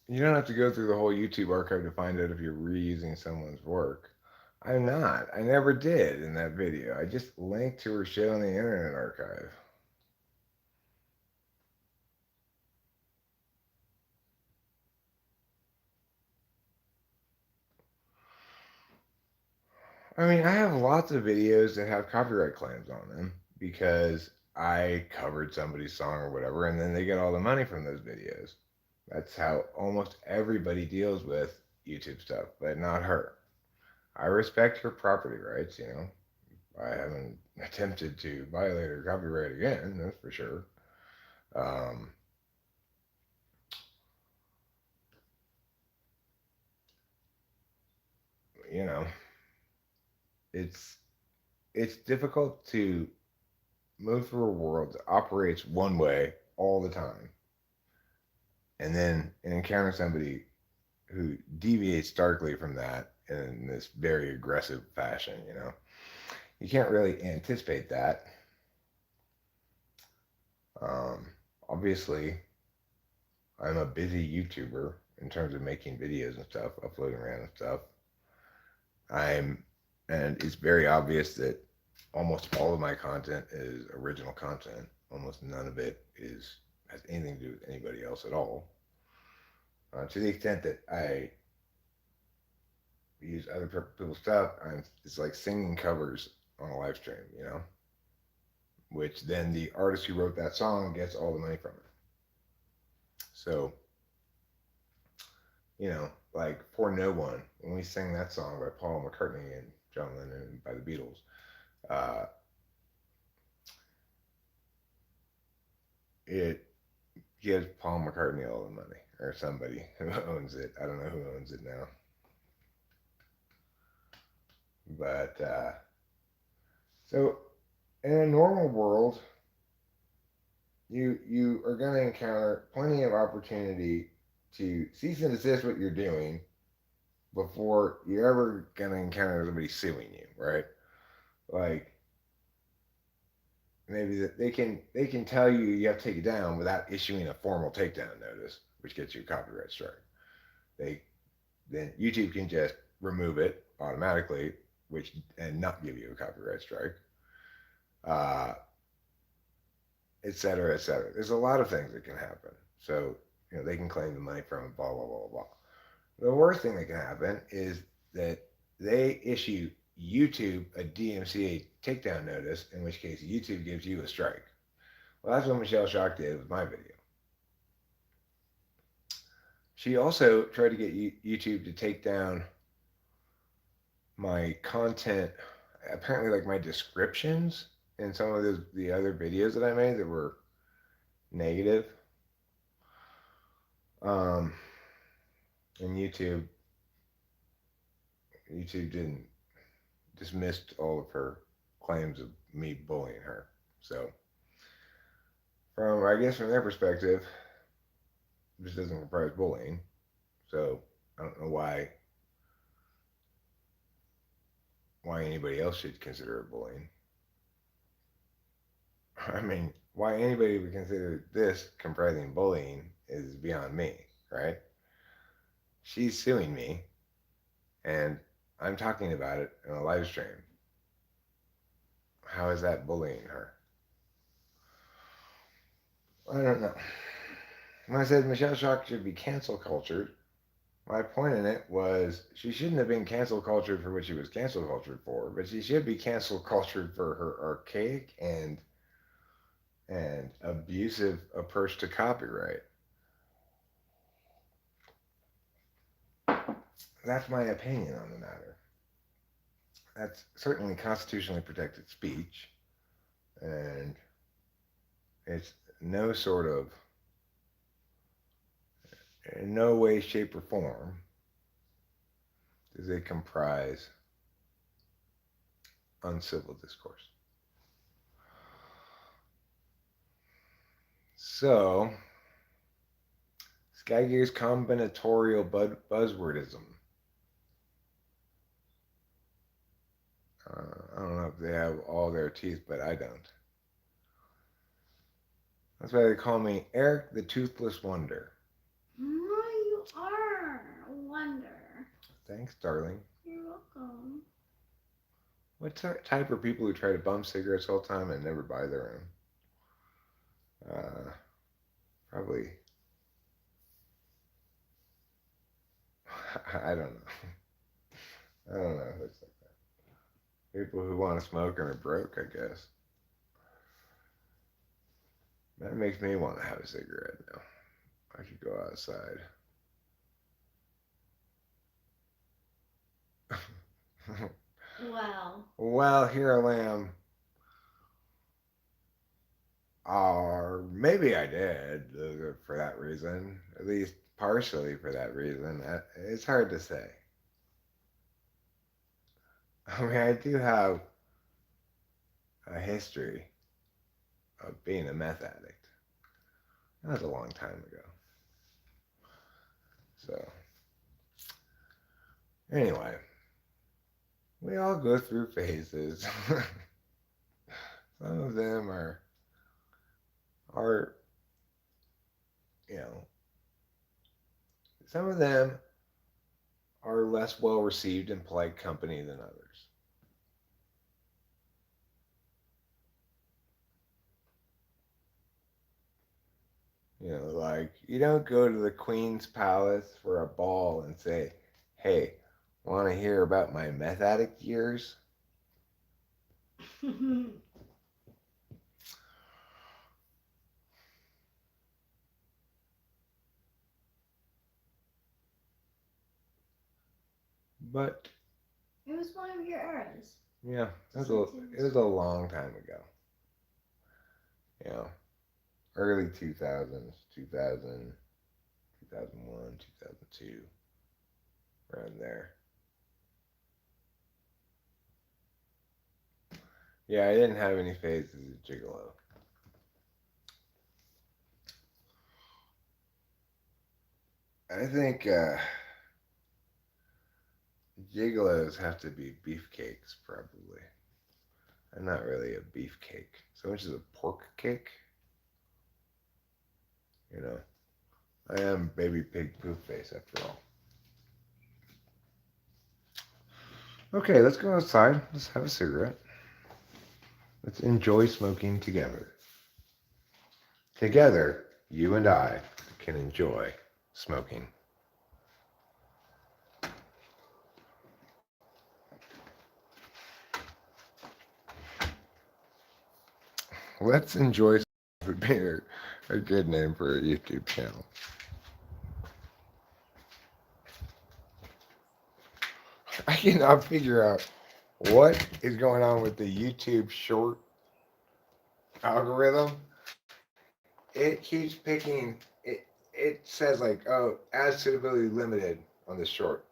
You don't have to go through the whole YouTube archive to find out if you're reusing someone's work. I'm not. I never did in that video. I just linked to her shit on the Internet Archive. I mean, I have lots of videos that have copyright claims on them because I covered somebody's song or whatever, and then they get all the money from those videos. That's how almost everybody deals with YouTube stuff, but not her. I respect her property rights. I haven't attempted to violate her copyright again, that's for sure. Um, you know, it's it's difficult to move through a world that operates one way all the time, and then encounter somebody who deviates starkly from that in this very aggressive fashion. You can't really anticipate that. Um, Obviously, I'm a busy YouTuber in terms of making videos and stuff, uploading random stuff. And it's very obvious that almost all of my content is original content. almost none of it has anything to do with anybody else at all. To the extent that I use other people's stuff, it's like singing covers on a live stream, which then the artist who wrote that song gets all the money from it. So, like For No One, when we sang that song by Paul McCartney and John Lennon and by the Beatles, uh, it gives Paul McCartney all the money, or somebody who owns it. I don't know who owns it now. But, so in a normal world, you are going to encounter plenty of opportunity to cease and desist what you're doing before you're ever going to encounter somebody suing you, right? Like, maybe that they can tell you have to take it down without issuing a formal takedown notice, which gets you a copyright strike. Then YouTube can just remove it automatically, and not give you a copyright strike, uh, et cetera, et cetera. There's a lot of things that can happen. So they can claim the money from it, blah blah blah blah. The worst thing that can happen is that they issue YouTube a DMCA takedown notice, in which case YouTube gives you a strike. Well, that's what Michelle Schock did with my video. She also tried to get YouTube to take down my content, apparently like my descriptions in some of the other videos that I made that were negative. And YouTube didn't dismissed all of her claims of me bullying her. So, I guess from their perspective, this doesn't comprise bullying. So I don't know why anybody else should consider it bullying. I mean, why anybody would consider this comprising bullying is beyond me, right? She's suing me, and I'm talking about it in a live stream. How is that bullying her? I don't know. When I said Michelle Schock should be cancel cultured, my point in it was she shouldn't have been cancel cultured for what she was cancel cultured for, but she should be cancel cultured for her archaic and abusive approach to copyright. That's my opinion on the matter. That's certainly constitutionally protected speech, and it's no sort of, in no way, shape, or form does it comprise uncivil discourse. So, Skygear's combinatorial buzzwordism. I don't know if they have all their teeth, but I don't. That's why they call me Eric the Toothless Wonder. You are a wonder. Thanks, darling. You're welcome. What type are people who try to bum cigarettes all the time and never buy their own? Probably. I don't know. I don't know. It's like that. People who want to smoke and are broke, I guess. That makes me want to have a cigarette now. I could go outside. Well, here I am. Or maybe I did for that reason. At least partially for that reason. It's hard to say. I mean, I do have a history of being a meth addict. That was a long time ago. So, anyway, we all go through phases. Some of them are, some of them are less well received in polite company than others. You know, like you don't go to the Queen's Palace for a ball and say, "Hey, want to hear about my meth addict years?" But It was one of your eras. yeah, it was a long time ago. You know, early 2000s, 2000, 2001, 2002, around there. Yeah, I didn't have any phases of gigolo. I think gigolos have to be beefcakes, probably. I'm not really a beefcake so much as a pork cake. You know, I am baby pig poop face after all. Okay, let's go outside. Let's have a cigarette. Let's enjoy smoking together. Together, you and I can enjoy smoking. Let's enjoy would be a good name for a YouTube channel. I cannot figure out what is going on with the YouTube short algorithm. It keeps picking it. It says like, oh, ad suitability limited on the short.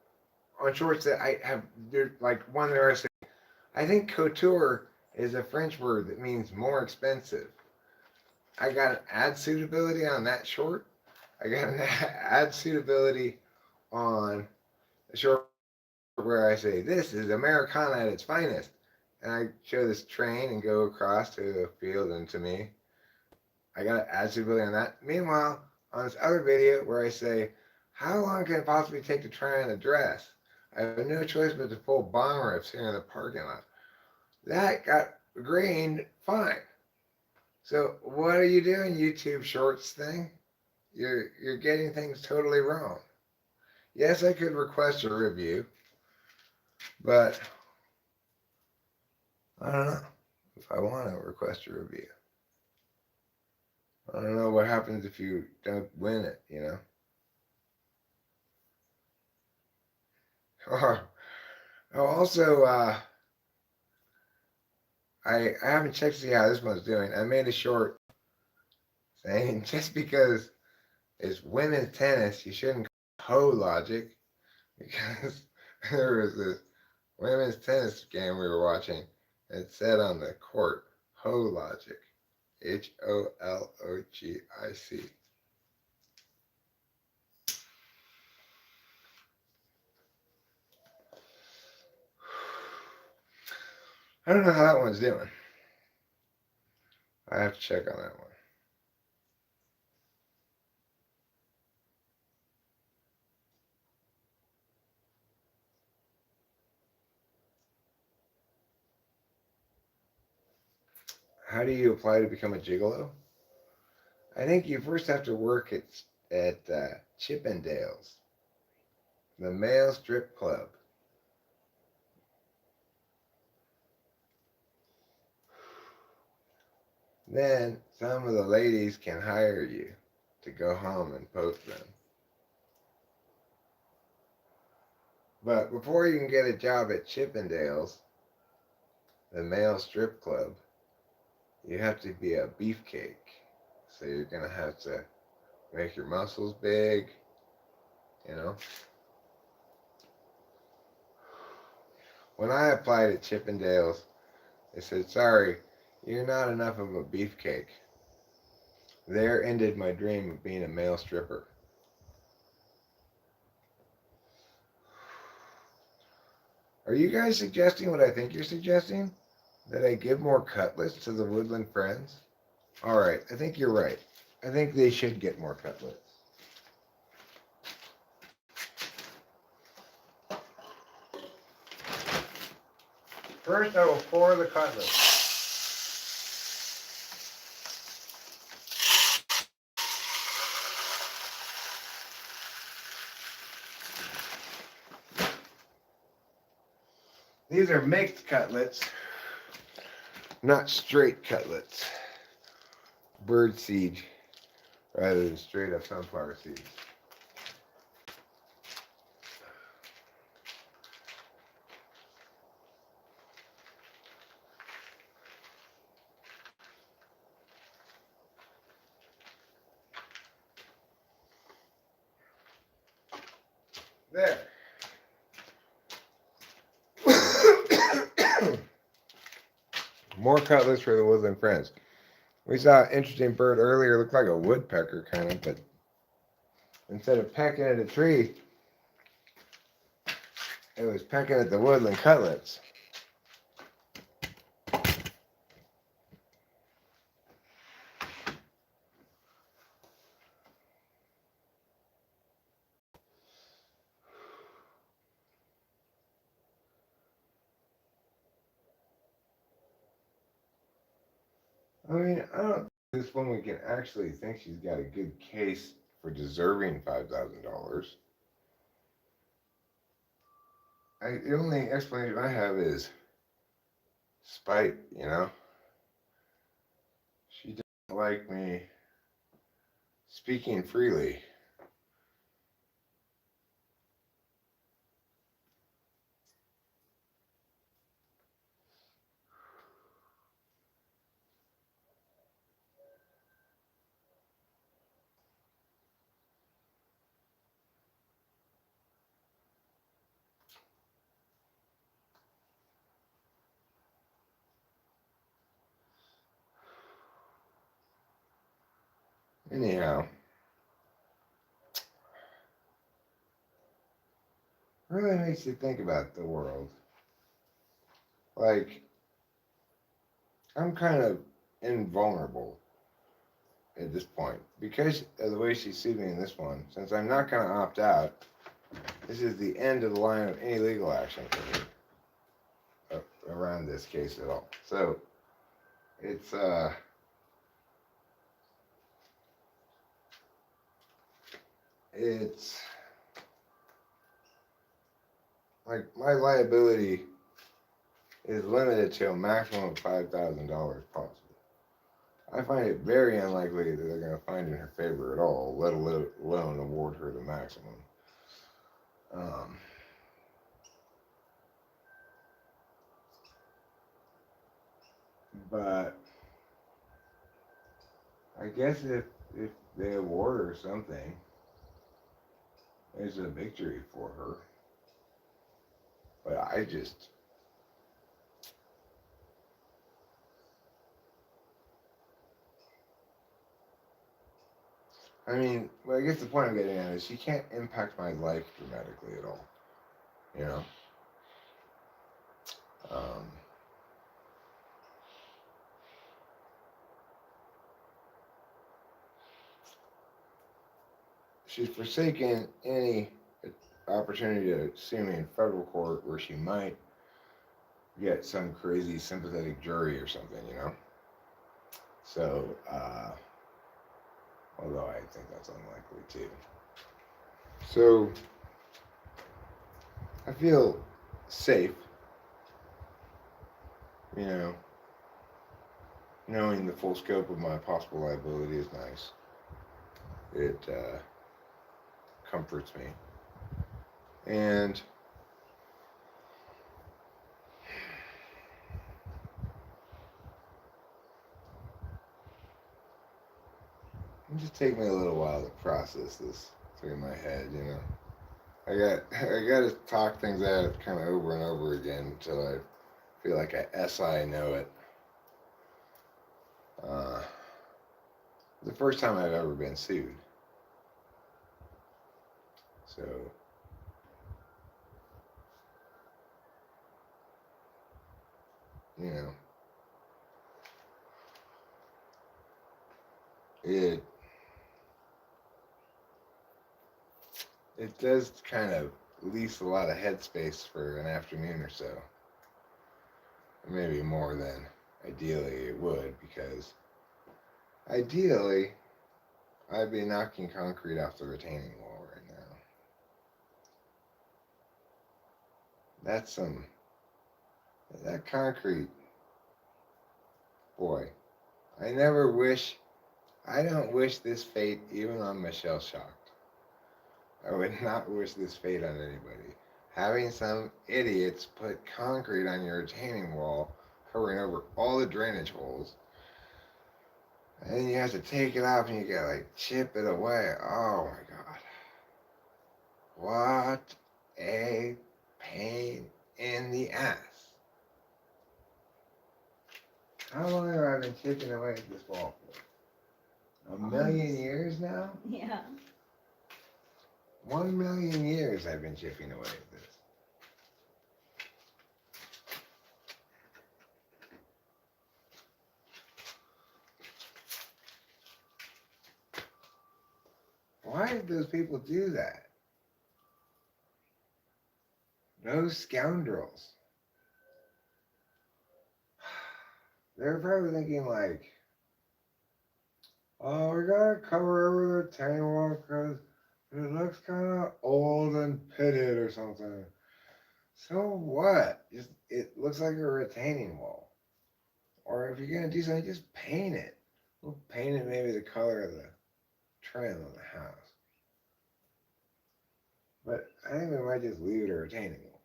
On shorts that I have, there's like one there I say, I think couture is a French word that means more expensive. I got an ad suitability on that short. I got an ad suitability on a short where I say, this is Americana at its finest. And I show this train and go across to the field and to me. I got an ad suitability on that. Meanwhile, on this other video where I say, how long can it possibly take to try on a dress? I have no choice but to pull bomb rips here in the parking lot. That got greened fine. So what are you doing, YouTube Shorts thing? You're getting things totally wrong. Yes, I could request a review, but I don't know if I want to request a review. I don't know what happens if you don't win it, you know? Or also, I haven't checked to see how this one's doing. I made a short saying just because it's women's tennis, you shouldn't call it hoe logic because there was this women's tennis game we were watching. It said on the court, hoe logic. HOLOGIC. I don't know how that one's doing. I have to check on that one. How do you apply to become a gigolo? I think you first have to work at Chippendales, the male strip club. Then some of the ladies can hire you to go home and poke them. But before you can get a job at Chippendales, the male strip club, you have to be a beefcake. So you're going to have to make your muscles big, you know. When I applied at Chippendales, they said, sorry, you're not enough of a beefcake. There ended my dream of being a male stripper. Are you guys suggesting what I think you're suggesting? That I give more cutlets to the woodland friends? Alright, I think you're right. I think they should get more cutlets. First, I will pour the cutlets. These are mixed cutlets, not straight cutlets. Bird seed rather than straight up sunflower seeds. There. More cutlets for the woodland friends. We saw an interesting bird earlier. It looked like a woodpecker kind of, but instead of pecking at a tree, it was pecking at the woodland cutlets. I mean, I don't think this woman can actually think she's got a good case for deserving $5,000. The only explanation I have is spite, you know? She doesn't like me speaking freely. Anyhow, it really makes you think about the world. Like, I'm kind of invulnerable at this point because of the way she sued me in this one. Since I'm not going to opt out, this is the end of the line of any legal action for me around this case at all. So it's like my liability is limited to a maximum of $5,000 possible. I find it very unlikely that they're going to find in her favor at all, let alone award her the maximum. But I guess if they award her something, it's a victory for her. But I mean, well, I guess the point I'm getting at is she can't impact my life dramatically at all. You know? Um, she's forsaken any opportunity to sue me in federal court where she might get some crazy sympathetic jury or something, you know? So, although I think that's unlikely too. So, I feel safe, you know, knowing the full scope of my possible liability is nice. It comforts me. And it just takes me a little while to process this through my head, you know. I got to talk things out kind of over and over again until I feel like I know it. The first time I've ever been sued. So, you know, it does kind of lease a lot of headspace for an afternoon or so. Maybe more than ideally it would, because ideally I'd be knocking concrete off the retaining wall right now. That's some That concrete, boy, I never wish, I don't wish this fate even on Michelle Shocked. I would not wish this fate on anybody. Having some idiots put concrete on your retaining wall, covering over all the drainage holes, and then you have to take it off and you gotta like chip it away. Oh my god. What a pain in the ass. How long have I been chipping away at this wall for? A million years now? Yeah. 1,000,000 years I've been chipping away at this. Why did those people do that? Those scoundrels. They're probably thinking like, oh, we gotta cover over the retaining wall because it looks kind of old and pitted or something. So what? Just it looks like a retaining wall. Or if you're gonna do something, just paint it. We'll paint it maybe the color of the trim on the house. But I think we might just leave it a retaining wall.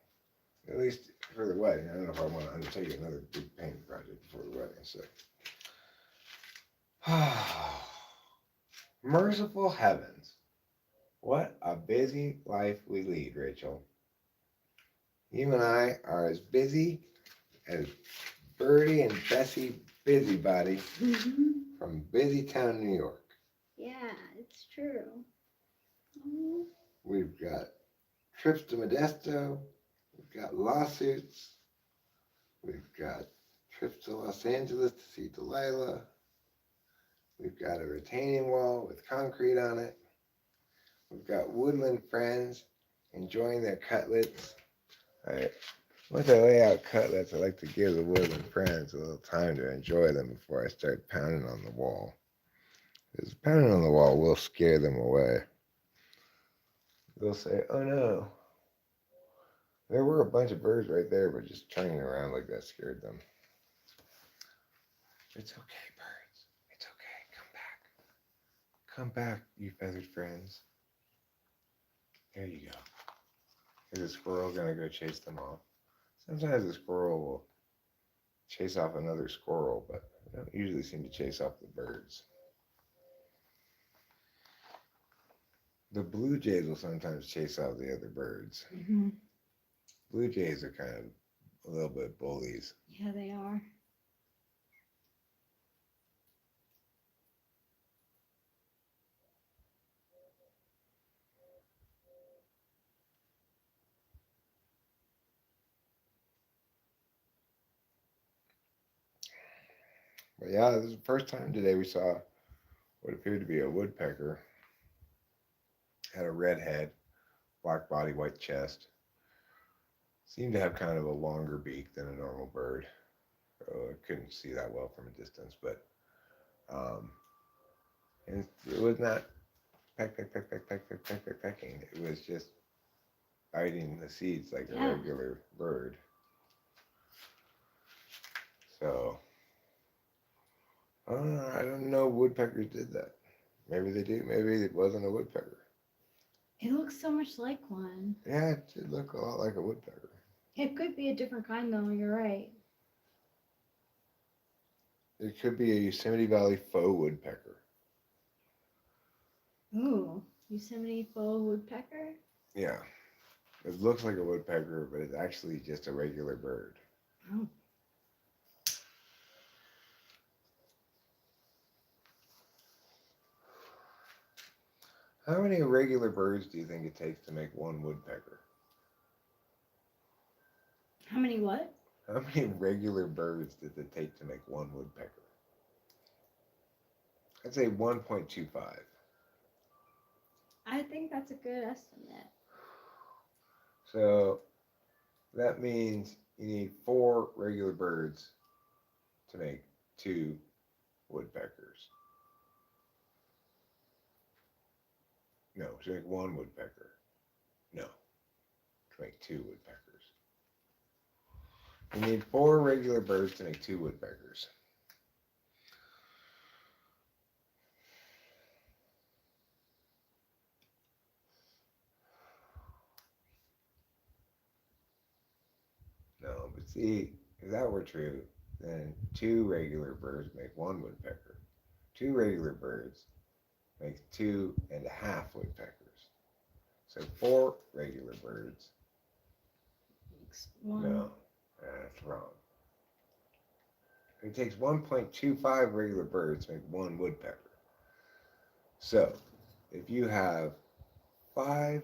At least for the wedding. I don't know if I want to undertake another big painting project before the wedding. So, merciful heavens, what a busy life we lead, Rachel. You and I are as busy as Birdie and Bessie Busybody from Busytown, New York. Yeah, it's true. We've got trips to Modesto. We've got lawsuits. We've got trips to Los Angeles to see Delilah. We've got a retaining wall with concrete on it. We've got woodland friends enjoying their cutlets. Once I lay out cutlets, I like to give the woodland friends a little time to enjoy them before I start pounding on the wall. Because pounding on the wall will scare them away. They'll say, oh no, there were a bunch of birds right there, but just turning around like that scared them. It's okay, birds. It's okay. Come back. Come back, you feathered friends. There you go. Is a squirrel gonna go chase them off? Sometimes a squirrel will chase off another squirrel, but they don't usually seem to chase off the birds. The blue jays will sometimes chase off the other birds. Mm-hmm. Blue jays are kind of a little bit bullies. Yeah, they are. But yeah, this is the first time today we saw what appeared to be a woodpecker. Had a red head, black body, white chest. Seemed to have kind of a longer beak than a normal bird. I couldn't see that well from a distance, but and it was not pecking. It was just biting the seeds like a regular bird. So I don't know woodpeckers did that. Maybe they do. Maybe it wasn't a woodpecker. It looks so much like one. Yeah, it did look a lot like a woodpecker. It could be a different kind though, you're right. It could be a Yosemite Valley faux woodpecker. Ooh, Yosemite faux woodpecker? Yeah. It looks like a woodpecker, but it's actually just a regular bird. Oh. How many regular birds do you think it takes to make one woodpecker? How many what? How many regular birds does it take to make one woodpecker? I'd say 1.25. I think that's a good estimate. So that means you need 4 regular birds to make 2 woodpeckers. No, to make 1 woodpecker. No, to make 2 woodpeckers. You need 4 regular birds to make 2 woodpeckers. No, but see, if that were true, then 2 regular birds make 1 woodpecker. 2 regular birds makes 2.5 woodpeckers. So 4 regular birds. One. No, that's wrong. It takes 1.25 regular birds to make 1 woodpecker. So if you have 5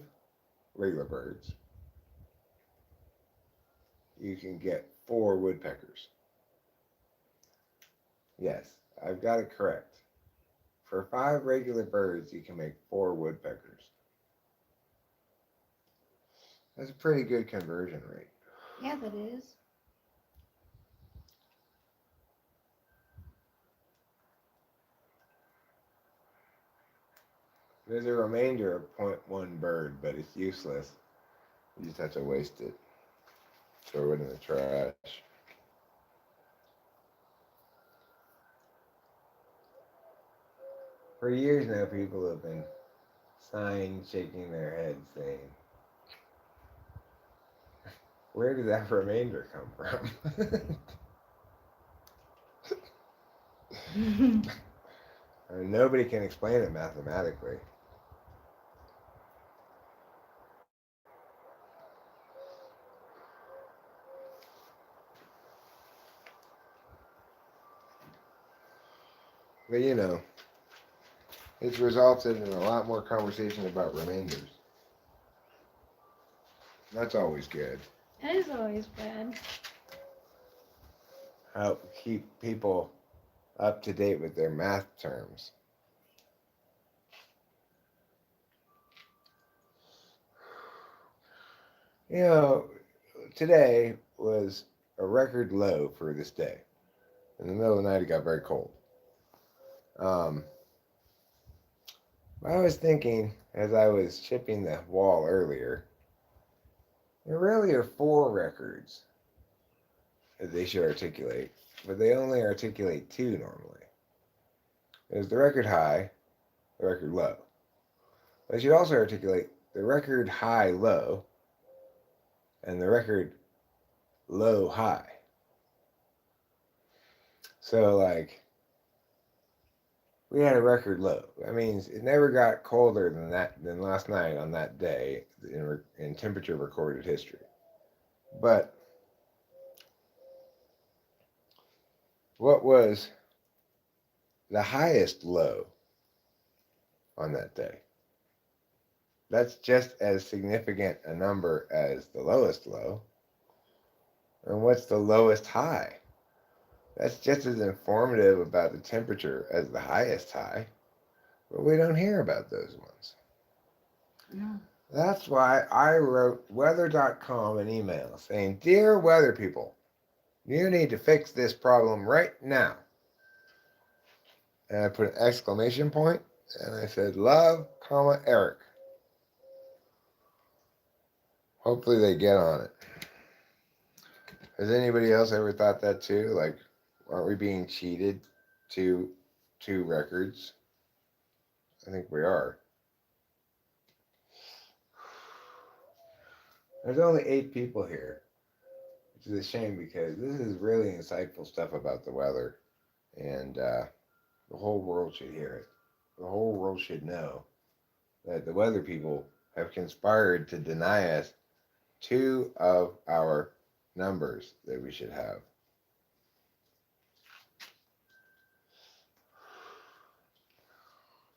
regular birds, you can get 4 woodpeckers. Yes, I've got it correct. For 5 regular birds, you can make 4 woodpeckers. That's a pretty good conversion rate. Yeah, that is. There's a remainder of 0.1 bird, but it's useless. You just have to waste it. Throw it in the trash. For years now, people have been sighing, shaking their heads, saying, where did that remainder come from? I mean, nobody can explain it mathematically. But you know, it's resulted in a lot more conversation about remainders. That's always good. That is always bad. Help keep people up to date with their math terms. You know, today was a record low for this day. In the middle of the night, it got very cold. I was thinking as I was chipping the wall earlier, there really are 4 records that they should articulate, but they only articulate 2 normally. There's the record high, the record low. They should also articulate the record high low and the record low high. So like we had a record low. That means it never got colder than last night on that day in temperature recorded history. But what was the highest low on that day? That's just as significant a number as the lowest low. And what's the lowest high? That's just as informative about the temperature as the highest high. But we don't hear about those ones. No. That's why I wrote weather.com an email saying, Dear weather people, you need to fix this problem right now. And I put an exclamation point and I said, love, comma, Eric. Hopefully they get on it. Has anybody else ever thought that too? Like, aren't we being cheated to 2 records? I think we are. There's only 8 people here, which is a shame because this is really insightful stuff about the weather, and the whole world should hear it. The whole world should know that the weather people have conspired to deny us 2 of our numbers that we should have.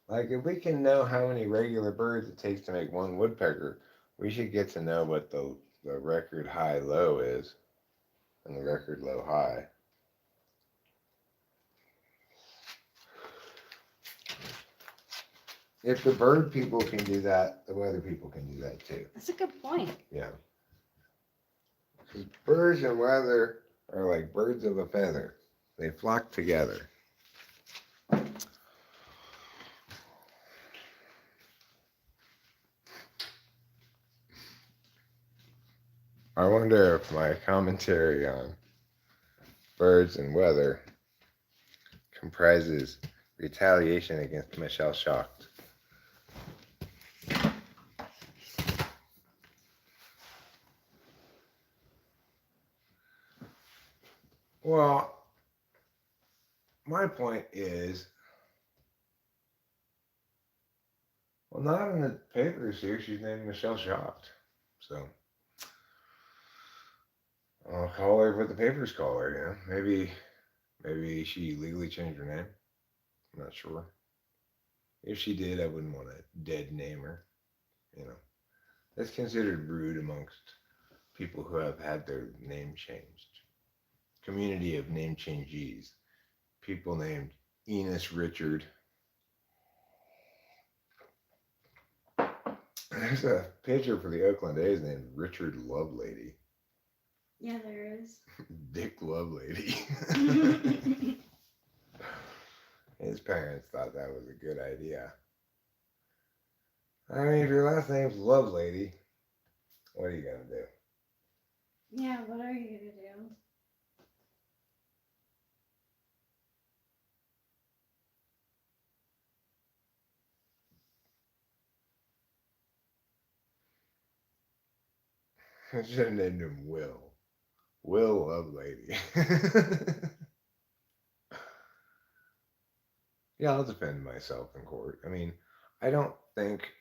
Like, if we can know how many regular birds it takes to make 1 woodpecker, we should get to know what the record high low is and the record low high. If the bird people can do that, the weather people can do that too. That's a good point. Yeah. Because birds and weather are like birds of a feather. They flock together. I wonder if my commentary on birds and weather comprises retaliation against Michelle Schacht. Well, my point is, well, not in the papers here. She's named Michelle Schacht. So I'll call her what the papers call her, you know. Maybe she legally changed her name. I'm not sure. If she did, I wouldn't want to dead name her. You know, that's considered rude amongst people who have had their name changed. Community of name changees. People named Enos Richard. There's a pitcher for the Oakland A's named Richard Lovelady. Yeah, there is. Dick Lovelady. His parents thought that was a good idea. I mean, if your last name's Lovelady, what are you gonna do? Yeah, what are you gonna do? I should have named him Will. Will Lovelady. Yeah, I'll defend myself in court. I mean, I don't think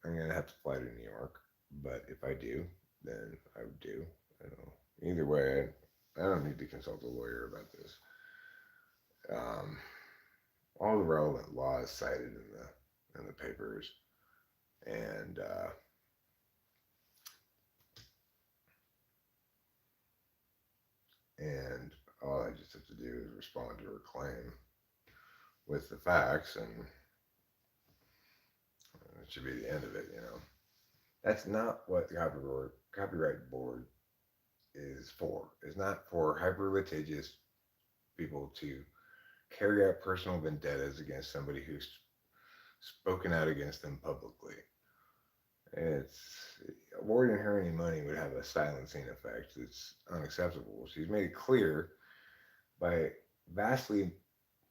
I'm gonna have to fly to New York, but if I do, then I would do. I don't know. Either way, I don't need to consult a lawyer about this. Um, all the relevant laws cited in the papers, and and all I just have to do is respond to her claim with the facts, and it should be the end of it. You know, that's not what the copyright board is for. It's not for hyper litigious people to carry out personal vendettas against somebody who's spoken out against them publicly. It's awarding her any money would have a silencing effect. It's unacceptable. She's made it clear by vastly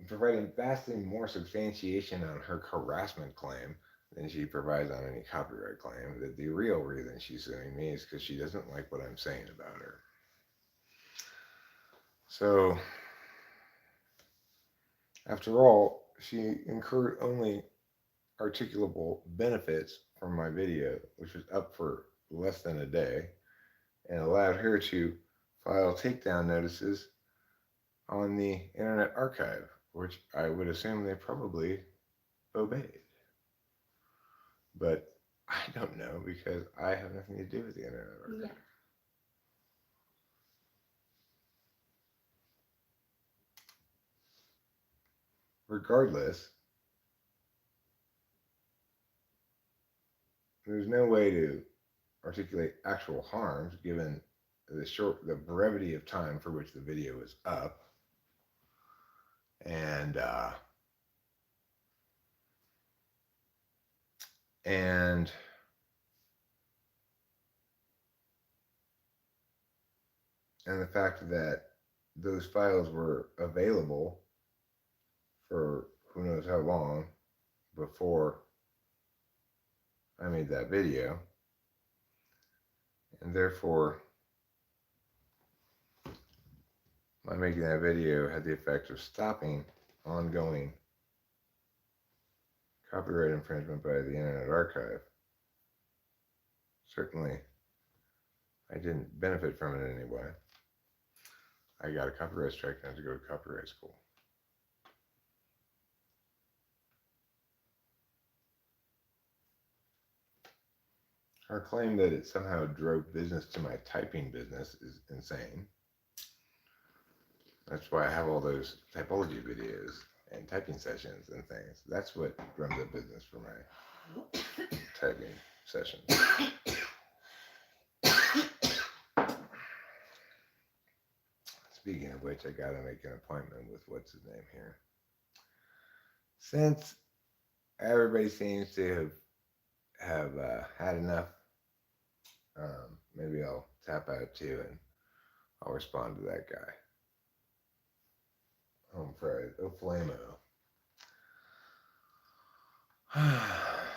providing vastly more substantiation on her harassment claim than she provides on any copyright claim. That the real reason she's suing me is because she doesn't like what I'm saying about her. So, after all, she incurred only articulable benefits from my video, which was up for less than a day, and allowed her to file takedown notices on the Internet Archive, which I would assume they probably obeyed. But I don't know because I have nothing to do with the Internet Archive. Yeah. Regardless, there's no way to articulate actual harms given the brevity of time for which the video is up, and and and the fact that those files were available for who knows how long before I made that video, and therefore my making that video had the effect of stopping ongoing copyright infringement by the Internet Archive. Certainly, I didn't benefit from it in any way. I got a copyright strike and I had to go to copyright school. Her claim that it somehow drove business to my typing business is insane. That's why I have all those typology videos and typing sessions and things. That's what drums up business for my typing sessions. Speaking of which, I gotta make an appointment with what's his name here. Since everybody seems to have had enough, maybe I'll tap out too, and I'll respond to that guy. Home fried. Oh, Flamo. I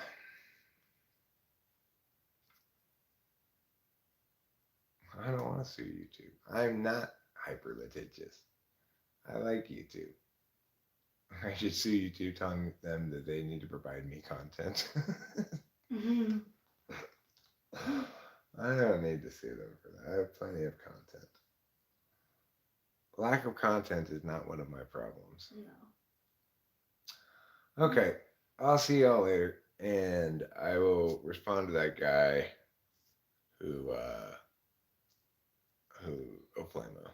don't want to sue YouTube. I'm not hyper litigious. I like YouTube. I should sue YouTube telling them that they need to provide me content. Mhm. I don't need to sue them for that. I have plenty of content. Lack of content is not one of my problems. No. Okay, I'll see y'all later, and I will respond to that guy who Oflamo.